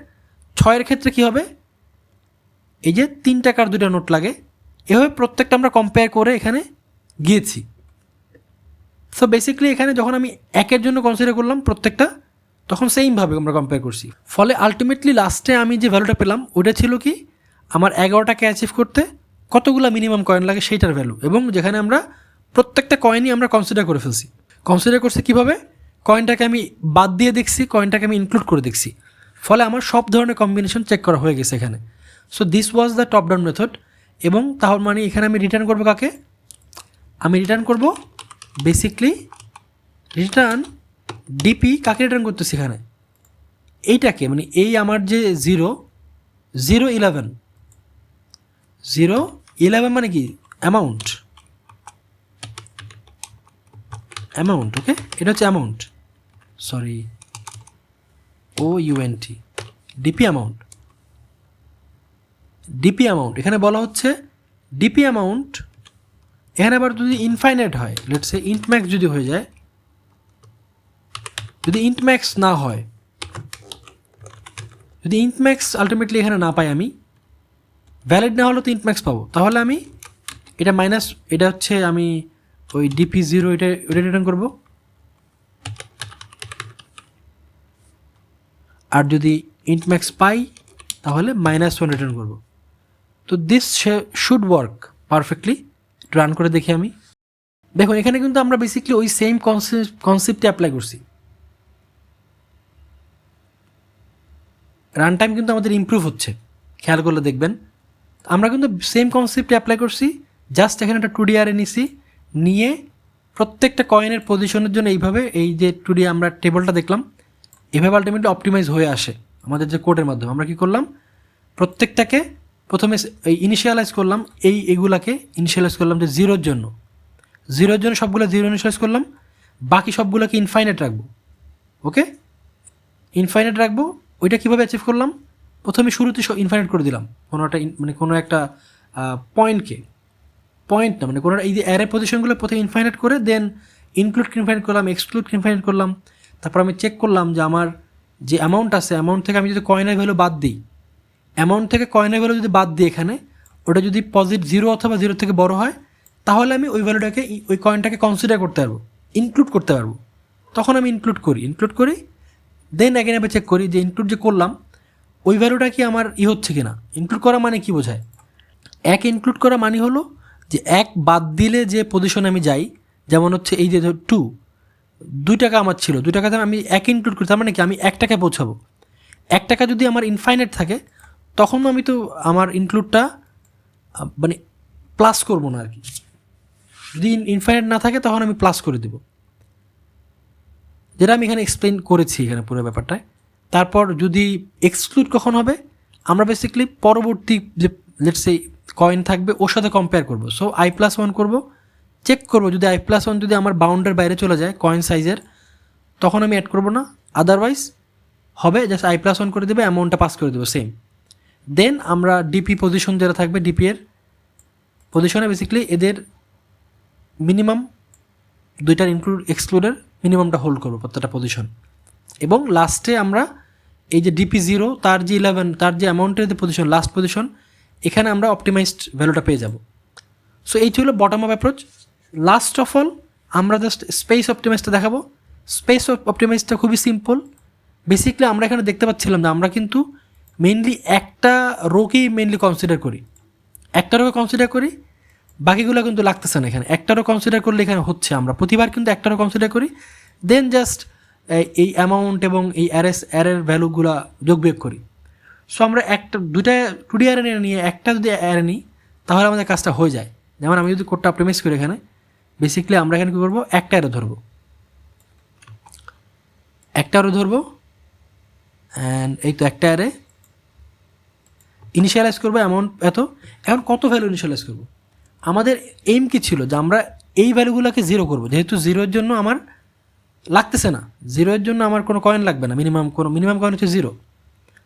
6-এর ক্ষেত্রে কী হবে, এই যে 3 টাকার 2টা নোট লাগে, এভাবে প্রত্যেকটা আমরা কম্পেয়ার করে এখানে গিয়েছি। সো বেসিক্যালি এখানে যখন আমি 1-এর জন্য কনসিডার করলাম প্রত্যেকটা, তখন সেইমভাবে আমরা কম্পেয়ার করছি, ফলে আলটিমেটলি লাস্টে আমি যে ভ্যালুটা পেলাম ওটা ছিল কি, আমার 11টাকে অ্যাচিভ করতে কতগুলো মিনিমাম কয়েন লাগে সেইটার ভ্যালু, এবং যেখানে আমরা প্রত্যেকটা কয়েনই আমরা কনসিডার করে ফেলছি। কনসিডার করছি কীভাবে, কয়েনটাকে আমি বাদ দিয়ে দেখছি, কয়েনটাকে আমি ইনক্লুড করে দেখছি, ফলে আমার সব ধরনের কম্বিনেশন চেক করা হয়ে গেছে এখানে। So this was the top down method. এবং তাহলে মানে এখানে আমি রিটার্ন করবো কাকে, আমি রিটার্ন করব বেসিকলি রিটার্ন ডিপি। কাকে রিটার্ন করতেছি এখানে, এইটাকে, মানে এই আমার যে 0 11 মানে কি অ্যামাউন্ট, ওকে, এটা হচ্ছে amount, sorry OUNT, DP amount. এখানে বলা হচ্ছে ডিপি অ্যামাউন্ট, এখানে আবার যদি ইনফাইনাইট হয়, লেটস সে ইন্ট ম্যাক্স যদি হয়ে যায়, যদি ইন্ট ম্যাক্স না হয়, যদি ইন্ট ম্যাক্স আলটিমেটলি এখানে না পাই, আমি ভ্যালিড না হলে তো ইন্ট ম্যাক্স পাবো, তাহলে আমি এটা মাইনাস, এটা হচ্ছে আমি ওই dp0 এটা রিটার্ন করব। আর যদি int max পাই তাহলে -1 রিটার্ন করব। তো this should work perfectly. Run করে দেখি আমি। দেখুন এখানে কিন্তু আমরা বেসিক্যালি ওই সেম কনসেপ্টে অ্যাপ্লাই করছি। রান টাইম কিন্তু আমাদের ইমপ্রুভ হচ্ছে, খেয়াল করলে দেখবেন। আমরা কিন্তু সেম কনসেপ্টে অ্যাপ্লাই করছি, জাস্ট এখানে একটা 2D অ্যারে নিছি, নিয়ে প্রত্যেকটা কয়েনের পজিশনের জন্য এইভাবে এই যে 2D আমরা টেবলটা দেখলাম, এভাবে আলটিমেটলি অপটিমাইজ হয়ে আসে আমাদের যে কোডের মাধ্যমে। আমরা কী করলাম, প্রত্যেকটাকে প্রথমে এই ইনিশিয়ালাইজ করলাম, এইগুলাকে ইনিশিয়ালাইজ করলাম যে জিরোর জন্য সবগুলো জিরো ইনিশিয়ালাইজ করলাম, বাকি সবগুলোকে ইনফাইনাইট রাখবো। ওকে, ইনফাইনাইট রাখবো। ওইটা কীভাবে অ্যাচিভ করলাম, প্রথমে শুরুতে ইনফাইনাইট করে দিলাম কোনো একটা পয়েন্ট না, মানে কোনো এই যে অ্যারে পজিশনগুলো প্রথমে ইনফাইনাইট করে দেন ইনক্লুড ইনফাইনাইট করলাম, এক্সক্লুড ইনফাইনাইট করলাম। তারপর আমি চেক করলাম যে আমার যে অ্যামাউন্ট আছে, অ্যামাউন্ট থেকে আমি যদি কয়েনের ভ্যালু বাদ দিই, অ্যামাউন্ট থেকে কয়েনের ভ্যালু যদি বাদ দিই এখানে, ওটা যদি পজিটিভ 0 অথবা 0 থেকে বড় হয়, তাহলে আমি ওই ভ্যালুটাকে ওই কয়েনটাকে কনসিডার করতে পারবো, ইনক্লুড করতে পারবো। তখন আমি ইনক্লুড করি দেন অ্যাগেন আবার চেক করি যে ইনক্লুড যে করলাম ওই ভ্যালুটা কি আমার হচ্ছে কি না। ইনক্লুড করা মানে কি বোঝায়, এক ইনক্লুড করা মানে হলো যে এক বাদ দিলে যে পজিশনে আমি যাই, যেমন হচ্ছে এই যে 2 টাকা আমার ছিল, 2 টাকাতে আমি এক ইনক্লুড করি, তার মানে কি আমি 1 টাকায় পৌঁছাবো। 1 টাকা যদি আমার ইনফাইনাইট থাকে তখন আমি তো আমার ইনক্লুডটা মানে প্লাস করবো না আর কি। যদি ইনফাইনাইট না থাকে তখন আমি প্লাস করে দেবো, যেটা আমি এখানে এক্সপ্লেন করেছি এখানে পুরো ব্যাপারটায়। তারপর যদি এক্সক্লুড কখন হবে, আমরা বেসিক্যালি পরবর্তী যে লেটস সে কয়েন থাকবে ওর সাথে কম্পেয়ার করবো। সো i+1 করবো, চেক করবো যদি i+1 যদি আমার বাউন্ডের বাইরে চলে যায় কয়েন সাইজের, তখন আমি অ্যাড করবো না, আদারওয়াইজ হবে জাস্ট i+1 করে দেবে, অ্যামাউন্টটা পাস করে দেবো সেম। দেন আমরা ডিপি পজিশন যেটা থাকবে, ডিপি এর পজিশনে বেসিক্যালি এদের মিনিমাম দুইটার ইনক্লুড এক্সক্লুডের মিনিমামটা হোল্ড করবো প্রত্যেকটা পজিশন। এবং লাস্টে আমরা এই যে dp0 তার যে 11 তার যে অ্যামাউন্টের যে পজিশন লাস্ট পজিশন, এখানে আমরা অপটিমাইজড ভ্যালুটা পেয়ে যাব। সো এই ছিল bottom up approach. Last of all আমরা জাস্ট স্পেস অপটিমাইজটা দেখাবো। স্পেস অপটিমাইজটা খুবই সিম্পল। বেসিক্যালি আমরা এখানে দেখতে পাচ্ছিলাম যে আমরা কিন্তু মেইনলি একটা রোকেই মেইনলি কনসিডার করি, একটা রোকে কনসিডার করি, বাকিগুলো কিন্তু লাগতেছে না। এখানে একটারও কনসিডার করলে এখানে হচ্ছে, আমরা প্রতিবার কিন্তু একটারও কনসিডার করি, দেন জাস্ট এই অ্যামাউন্ট এবং এই অ্যারের ভ্যালুগুলো যোগ বিয়োগ করি। সো আমরা দুইটা 2D অ্যারে নিয়ে একটা যদি অ্যারে নিই তাহলে আমাদের কাজটা হয়ে যায়। যেমন আমি যদি কোডটা অপটিমাইজ করি এখানে, বেসিক্যালি আমরা এখানে কী করবো, একটা অ্যারে ধরবো, অ্যান্ড এই তো একটা অ্যারে ইনিশিয়ালাইজ করবো অ্যামাউন্ট এত। এখন কত ভ্যালু ইনিশিয়ালাইজ করবো, আমাদের এইম কি ছিল যে আমরা এই ভ্যালুগুলোকে 0 করবো, যেহেতু 0-এর জন্য আমার লাগতেছে না, 0-এর জন্য আমার কোনো কয়েন লাগবে না, মিনিমাম কয়েন হচ্ছে 0,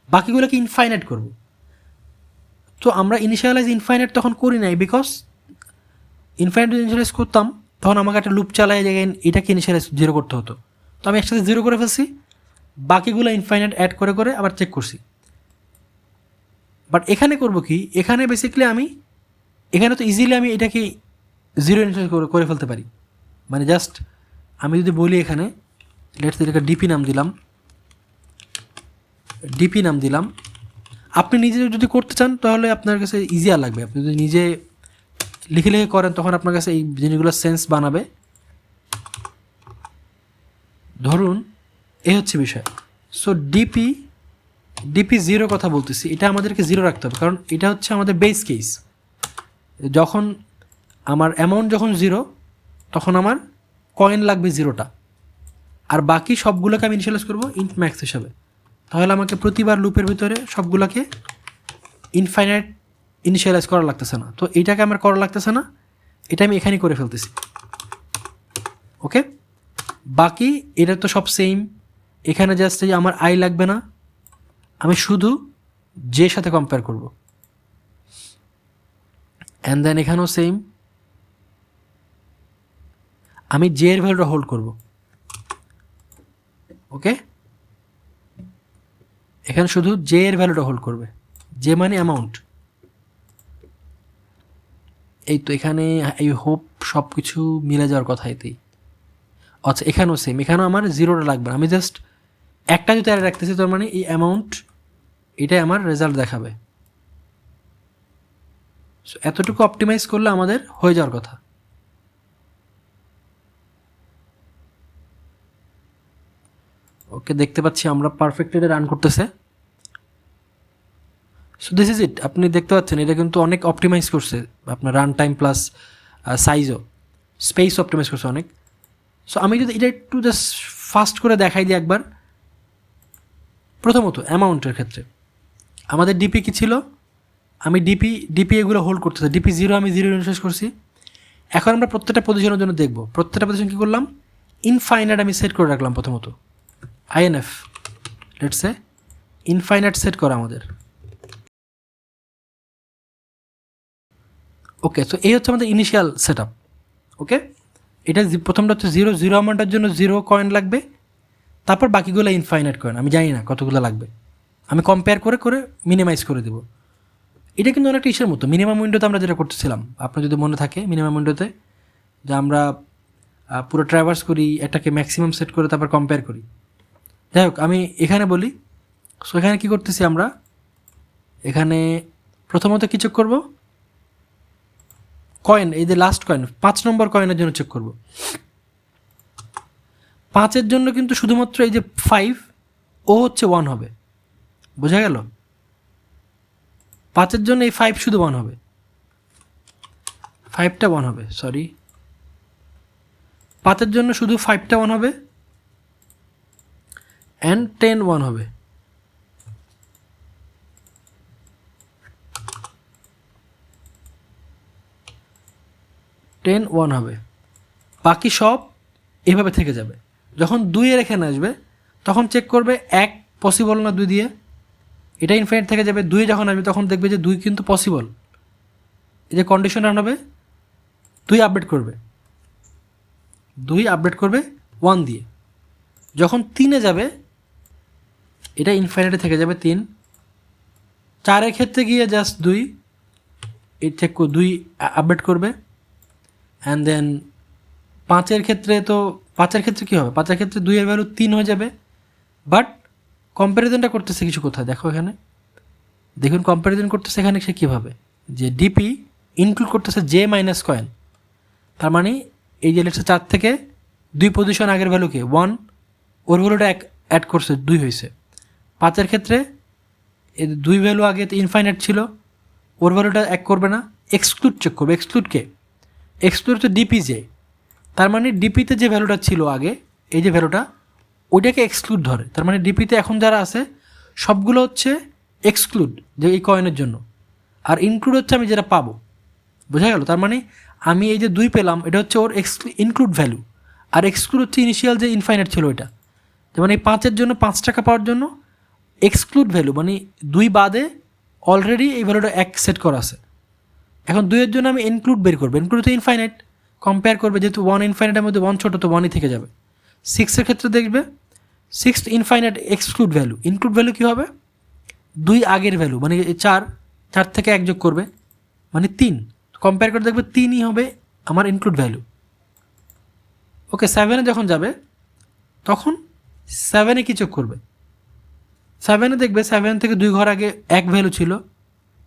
বাকিগুলোকে ইনফাইনাইট করবো। তো আমরা ইনিশিয়ালাইজ ইনফাইনাইট তখন করি নাই, বিকজ ইনফাইনাইট ইনিশিয়ালাইজ করতাম তখন আমাকে একটা লুপ চালায় জায়গায় এটাকে ইনিশিয়ালাইজ 0 করতে হতো। তো আমি একসাথে 0 করে ফেলছি, বাকিগুলো ইনফাইনাইট অ্যাড করে করে আবার চেক করছি। বাট এখানে করবো কি, এখানে বেসিক্যালি আমি এখানে তো ইজিলি আমি এটাকে 0 ইনিশিয়ালাইজ করে ফেলতে পারি। মানে জাস্ট আমি যদি বলি এখানে লেটস এটাকে ডিপি নাম দিলাম। আপনি নিজে যদি করতে চান তাহলে আপনার কাছে ইজিয়ার লাগবে, আপনি যদি নিজে লিখে করেন তখন আপনার কাছে এই জিনিসগুলো সেন্স বানাবে। ধরুন এই হচ্ছে বিষয়। সো ডিপি 0 কথা বলতেছি, এটা আমাদেরকে 0 রাখতে হবে, কারণ এটা হচ্ছে আমাদের বেস কেস। যখন আমার অ্যামাউন্ট যখন 0 তখন আমার কয়েন লাগবে 0টা, আর বাকি সবগুলোকে আমি ইনিশিয়ালাইজ করবো ইন্ট ম্যাক্স হিসাবে। তাহলে আমাকে প্রতিবার লুপের ভিতরে সবগুলোকে ইনফাইনাইট ইনিশিয়ালাইজ করা লাগতেছে না। তো এইটাকে আমার করা লাগতেছে না, এটা আমি এখানেই করে ফেলতেছি। ওকে, বাকি এটা তো সব সেম। এখানে জাস্ট এই আমার আই লাগবে না, আমি শুধু জের সাথে কম্পেয়ার করব, অ্যান্ড দেন এখানেও সেম, আমি জে এর ভ্যালুটা হোল্ড করব। ওকে, এখানে শুধু জে এর ভ্যালুটা হোল্ড করবে, জে মানে অ্যামাউন্ট। এই তো এখানে এই হোপ সব কিছু মিলে যাওয়ার কথা এতেই। আচ্ছা এখানেও সেম, এখানেও আমার জিরোটা লাগবে না, আমি জাস্ট একটা যদি অ্যারে রাখতেছি, তার মানে এই অ্যামাউন্ট এটাই আমার রেজাল্ট দেখাবে। সো এতটুকু অপটিমাইজ করলে আমাদের হয়ে যাওয়ার কথা। ওকে, দেখতে পাচ্ছি আমরা পারফেক্টলি এটা রান করতেছে। সো দিস ইজ ইট, আপনি দেখতে পাচ্ছেন এটা কিন্তু অনেক অপটিমাইজ করছে আপনার রান টাইম প্লাস সাইজও, স্পেস অপটিমাইজ করছে অনেক। সো আমি যদি এটা একটু জাস্ট ফাস্ট করে দেখাই দিই একবার। প্রথমত অ্যামাউন্টের ক্ষেত্রে আমাদের ডিপি কী ছিল, আমি ডিপি এগুলো হোল্ড করতেছি, ডিপি 0 আমি 0 ইনফ্লুয়েন্স করছি। এখন আমরা প্রত্যেকটা পজিশনের জন্য দেখব, প্রত্যেকটা পজিশন কী করলাম, ইনফাইনাইট আমি সেট করে রাখলাম প্রথমত, আইএনএফ লেটসে ইনফাইনাইট সেট করা আমাদের। ওকে, সো এই হচ্ছে আমাদের ইনিশিয়াল সেট আপ। ওকে, এটা প্রথমটা হচ্ছে 0 0 অ্যামাউন্টের জন্য 0 কয়েন লাগবে, তারপর বাকিগুলো ইনফাইনাইট কয়েন, আমি জানি না কতগুলো লাগবে, আমি কম্পেয়ার করে করে মিনিমাইজ করে দেবো। এটা কিন্তু অনেকটা ইসের মতো, মিনিমাম উইন্ডোতে আমরা যেটা করতেছিলাম, আপনার যদি মনে থাকে মিনিমাম উইন্ডোতে যে আমরা পুরো ট্রাভার্স করি, এটাকে ম্যাক্সিমাম সেট করে তারপর কম্পেয়ার করি। যাই হোক, আমি এখানে বলি। সো এখানে কী করতেছি আমরা, এখানে প্রথমত কী চেক করব, কয়েন, এই যে লাস্ট কয়েন 5 নম্বর কয়েনের জন্য চেক করব। 5-এর জন্য কিন্তু শুধুমাত্র এই যে 5 ও হচ্ছে 1 হবে, বোঝা গেল? 5-এর জন্য এই 5 শুধু 1 হবে, 5টা 1 হবে, সরি 5-এর জন্য শুধু 5টা 1 হবে অ্যান্ড 10 1 হবে। বাকি সব এভাবে থেকে যাবে। যখন 2-এর এখানে আসবে তখন চেক করবে 1 পসিবল না 2 দিয়ে, এটা ইনফাইনাইট থেকে যাবে। 2 যখন আসবে তখন দেখবে যে 2 কিন্তু পসিবল, এই যে কন্ডিশন রান হবে, 2 আপডেট করবে, 2 আপডেট করবে 1 দিয়ে। যখন 3-এ যাবে এটা ইনফাইনাইটে থেকে যাবে 3। 4-এর ক্ষেত্রে গিয়ে জাস্ট 2 এই চেক 2 আপডেট করবে অ্যান্ড দেন 5-এর ক্ষেত্রে, তো 5-এর ক্ষেত্রে কী হবে, 5-এর ক্ষেত্রে 2-এর ভ্যালু 3 হয়ে যাবে। বাট কম্প্যারিজনটা করতেছে কিছু কোথায়, দেখো এখানে দেখুন কম্প্যারিজন করতেছে এখানে সে কীভাবে, যে ডিপি ইনক্লুড করতেছে জে মাইনাস কয়েন, তার মানে এই যে লেটসে 4 থেকে 2 পজিশন আগের ভ্যালুকে 1, ওর ভ্যালুটা 1 অ্যাড করছে 2 হয়েছে। 5-এর ক্ষেত্রে 2 ভ্যালু আগে ইনফাইনাইট ছিল, ওর ভ্যালুটা 1 করবে না, এক্সক্লুড চেক করবে। এক্সক্লুডকে এক্সক্লুড হচ্ছে ডিপি জে, তার মানে ডিপিতে যে ভ্যালুটা ছিল আগে, এই যে ভ্যালুটা ওইটাকে এক্সক্লুড ধরে, তার মানে ডিপিতে এখন যারা আছে সবগুলো হচ্ছে এক্সক্লুড যে এই কয়েনের জন্য, আর ইনক্লুড হচ্ছে আমি যেটা পাবো, বোঝা গেল? তার মানে আমি এই যে 2 পেলাম এটা হচ্ছে ওর ইনক্লুড ভ্যালু, আর এক্সক্লুড হচ্ছে ইনিশিয়াল যে ইনফাইনাইট ছিল ওইটা। যেমন এই 5-এর জন্য 5 টাকা পাওয়ার জন্য এক্সক্লুড ভ্যালু মানে 2 বাদে অলরেডি এই ভ্যালুটা 1 সেট করা আছে। এখন 2-এর জন্য আমি ইনক্লুড বের করবো, ইনক্লুড হচ্ছে ইনফাইনাইট, কম্পেয়ার করবে, যেহেতু 1 ইনফাইনাইটের মধ্যে 1 ছোটো, তো 1ই থেকে যাবে। 6-এর ক্ষেত্রে দেখবে 6 infinite exclude value, include value কী হবে, 2 আগের ভ্যালু মানে 4 থেকে 1 যোগ করবে মানে 3, কম্পেয়ার করে দেখবে 3ই হবে আমার ইনক্লুড ভ্যালু। ওকে, 7-এ যখন যাবে তখন 7-এ কী যোগ করবে, 7-এ দেখবে 7 থেকে 2 ঘর আগে 1 ভ্যালু ছিল,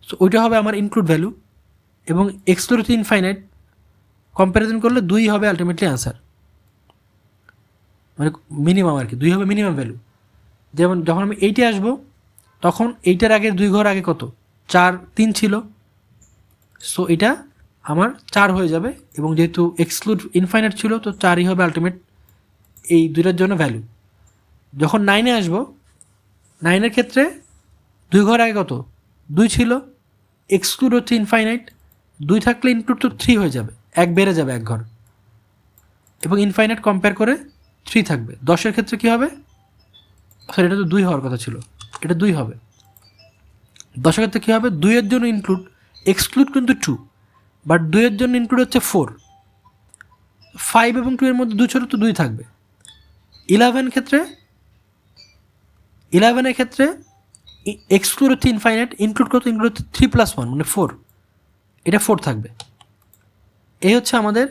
সো ওইটা হবে আমার ইনক্লুড ভ্যালু, এবং এক্সক্লুড হচ্ছে ইনফাইনাইট, কম্প্যারিজন করলে 2 হবে আলটিমেটলি আনসার, মানে মিনিমাম আর কি, 2 হবে মিনিমাম ভ্যালু। যেমন যখন আমি 8-এ আসবো তখন 8-এর আগে 2 ঘর আগে কত, 4 3 ছিল, সো এটা আমার 4 হয়ে যাবে, এবং যেহেতু এক্সক্লুড ইনফাইনাইট ছিল তো 4ই হবে আলটিমেট এই 2টার জন্য ভ্যালু। যখন 9-এ আসবো, 9-এর ক্ষেত্রে 2 ঘর আগে কত 2 ছিল, এক্সক্লুড হচ্ছে ইনফাইনাইট, 2 থাকলে ইনক্লুড তো 3 হয়ে যাবে, 1 বেড়ে যাবে 1 ঘর, এবং ইনফাইনাইট কম্পেয়ার করে 3 থাকবে। 10-এর ক্ষেত্রে কী হবে, সরি এটা তো 2 হওয়ার কথা ছিল, এটা 2 হবে। 10-এর ক্ষেত্রে কী হবে, 2-এর জন্য ইনক্লুড, এক্সক্লুড কিন্তু 2, বাট 2-এর জন্য ইনক্লুড হচ্ছে 4, 5 এবং 2-এর মধ্যে 2 ছোটো তো 2 থাকবে। 11-এর ক্ষেত্রে এক্সক্লুড হচ্ছে ইনফাইনাইট, ইনক্লুড কত, ইনক্লুড হচ্ছে 3 + 1 মানে 4, এটা 4 থাকবে। এই হচ্ছে আমাদের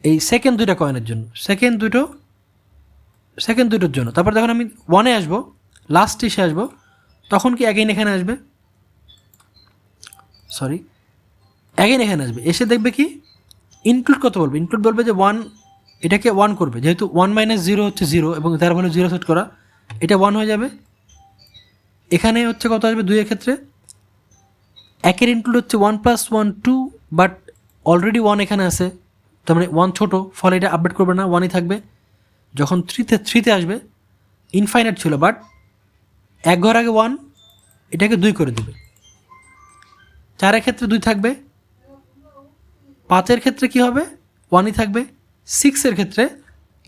এই সেকেন্ড দুইটা কয়েনের জন্য, সেকেন্ড দুটোর জন্য। তারপর যখন আমি 1-এ আসবো, লাস্ট এসে আসবো, তখন কি অ্যাগেইন এখানে আসবে, এখানে আসবে, এসে দেখবে কি ইনক্লুড কত বলবে, ইনক্লুড বলবে যে 1, এটাকে 1 করবে, যেহেতু 1 - 0 হচ্ছে 0 এবং তার ফলে 0 সেট করা, এটা 1 হয়ে যাবে। এখানে হচ্ছে কত আসবে 2 এর ক্ষেত্রে, 1-এর ইনক্লুড হচ্ছে 1 + 1 2, বাট অলরেডি 1 এখানে আছে, তার মানে 1 ছোটো, ফলে এটা আপডেট করবে না, 1ই থাকবে। যখন 3তে আসবে, ইনফাইনাইট ছিল, বাট এক ঘর আগে 1, এটাকে 2 করে দেবে। 4-এর ক্ষেত্রে 2 থাকবে, 5-এর ক্ষেত্রে কী হবে, 1ই থাকবে। 6-এর ক্ষেত্রে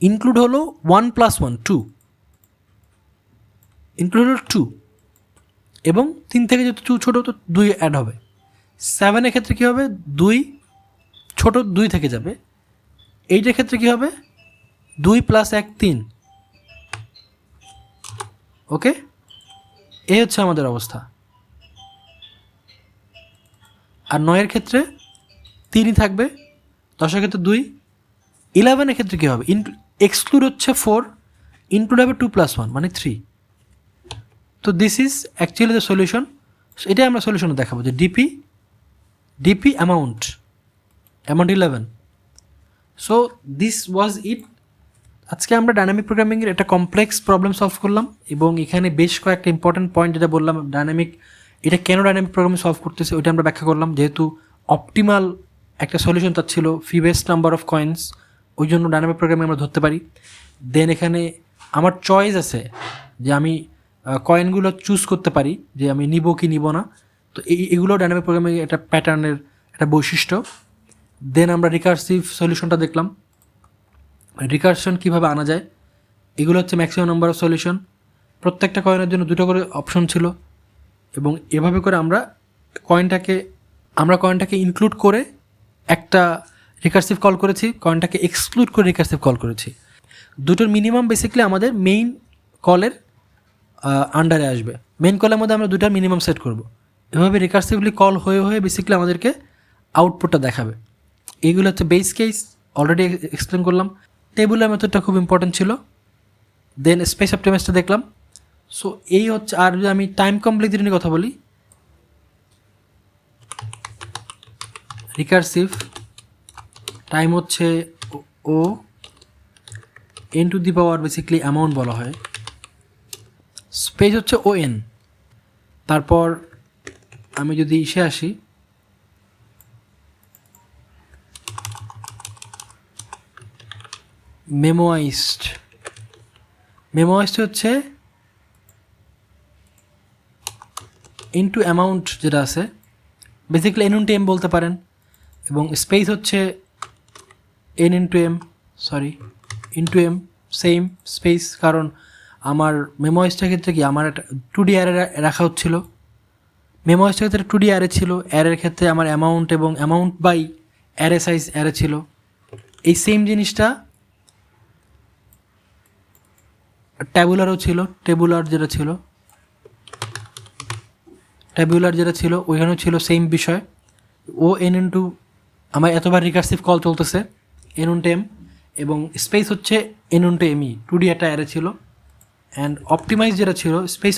ইনক্লুড হলো 1 + 1 2, ইনক্লুড হলো 2, এবং 3 থেকে যেহেতু 2 ছোটো তো 2 অ্যাড হবে। 7-এর ক্ষেত্রে কী হবে, 2 ছোটো, 2 থেকে যাবে। 8-এর ক্ষেত্রে কী হবে, 2 + 1 3। ওকে, এই হচ্ছে আমাদের অবস্থা। আর 9-এর ক্ষেত্রে 3ই থাকবে, 10-এর ক্ষেত্রে 2। 11-এর ক্ষেত্রে কী হবে, এক্সক্লুড হচ্ছে 4, ইনক্লুড হবে 2 + 1 মানে 3। তো this is actually the solution. এটাই আমরা সলিউশনে দেখাবো যে DP amount 11। So this was it. আজকে আমরা ডাইনামিক প্রোগ্রামিংয়ের একটা কমপ্লেক্স প্রবলেম সলভ করলাম, এবং এখানে বেশ কয়েকটা ইম্পর্টেন্ট পয়েন্ট যেটা বললাম, এটা কেন ডাইনামিক প্রোগ্রামিং সলভ করতেছে ওইটা আমরা ব্যাখ্যা করলাম। যেহেতু অপটিমাল একটা সলিউশন তার ছিল ফিউয়েস্ট নাম্বার অফ কয়েন্স, ওই জন্য ডাইনামিক প্রোগ্রামিং আমরা ধরতে পারি। দেন এখানে আমার চয়েস আছে যে আমি কয়েনগুলো চুজ করতে পারি যে আমি নিব কি নিব না। তো এগুলো ডাইনামিক প্রোগ্রামিং একটা প্যাটার্নের একটা বৈশিষ্ট্য। দেন আমরা রিকার্সিভ সলিউশনটা দেখলাম, রিকারশন কীভাবে আনা যায়, এগুলো হচ্ছে ম্যাক্সিমাম নাম্বার অফ সলিউশন। প্রত্যেকটা কয়েনের জন্য 2টো করে অপশন ছিল, এবং এভাবে করে আমরা কয়েনটাকে ইনক্লুড করে একটা রিকার্সিভ কল করেছি, কয়েনটাকে এক্সক্লুড করে রিকার্সিভ কল করেছি। দুটোর মিনিমাম বেসিক্যালি আমাদের মেইন কলের আন্ডারে আসবে। মেইন কলের মধ্যে আমরা 2টার মিনিমাম সেট করব। এভাবে রিকার্সিভলি কল হয়ে বেসিক্যালি আমাদেরকে আউটপুটটা দেখাবে। এইগুলো হচ্ছে বেস কেস, অলরেডি এক্সপ্লেন করলাম। টেবুলার মেথডটা খুব ইম্পর্টেন্ট ছিল। দেন স্পেস অপটিমাইজটা দেখলাম। সো এই হচ্ছে। আর যদি আমি টাইম কমপ্লেক্সিটি নিয়ে কথা বলি, রিকার্সিভ টাইম হচ্ছে ও n⁴ বেসিক্যালি অ্যামাউন্ট বলা হয়। স্পেস হচ্ছে ON। তারপর আমি যদি ইসে আসি, মেমোয়াইজড হচ্ছে ইনটু অ্যামাউন্ট যেটা আছে, বেসিক্যালি n × m বলতে পারেন। এবং স্পেস হচ্ছে ইনটু m, সেম স্পেস, কারণ আমার মেমোয়াইজটার ক্ষেত্রে কি আমার একটা 2D অ্যারে রাখা হচ্ছিল। মেমোয়াইজটার ক্ষেত্রে 2D অ্যারে ছিল, অ্যারের ক্ষেত্রে আমার অ্যামাউন্ট এবং amount by array size array ছিল। এই সেম জিনিসটা ট্যাবুলারও ছিল। ট্যাবুলার যেটা ছিল ওইখানেও ছিল সেম বিষয়। ও n × আমার এতবার রিকার্সিভ কল চলতেছে n × m, এবং স্পেস হচ্ছে n × m, 2D একটা অ্যারে ছিল। অ্যান্ড অপটিমাইজ যেটা ছিল স্পেস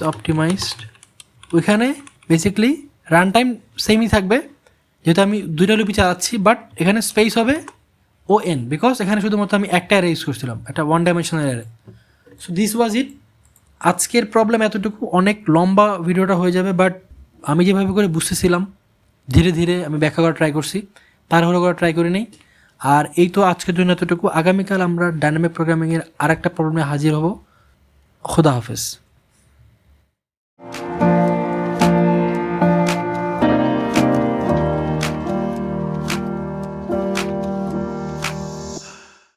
অপটিমাইজড, ওইখানে বেসিক্যালি রান টাইম সেমই থাকবে, যেহেতু আমি 2টা লুপি চালাচ্ছি, বাট এখানে স্পেস হবে ON, বিকজ এখানে শুধুমাত্র আমি একটা অ্যারে ইউজ করছিলাম, একটা 1 dimensional array. So this was it. আজকের প্রবলেম এতটুকু, অনেক লম্বা ভিডিওটা হয়ে যাবে, বাট আমি যেভাবে করে বুঝতেছিলাম ধীরে ধীরে আমি ব্যাখ্যা করা ট্রাই করছি, তাড়াহুড়ো করা ট্রাই করি নেই। আর এই তো আজকের জন্য এতটুকু। আগামীকাল আমরা ডাইনামিক প্রোগ্রামিংয়ের আরেকটা প্রবলেমে হাজির হব। খোদা হাফেজ।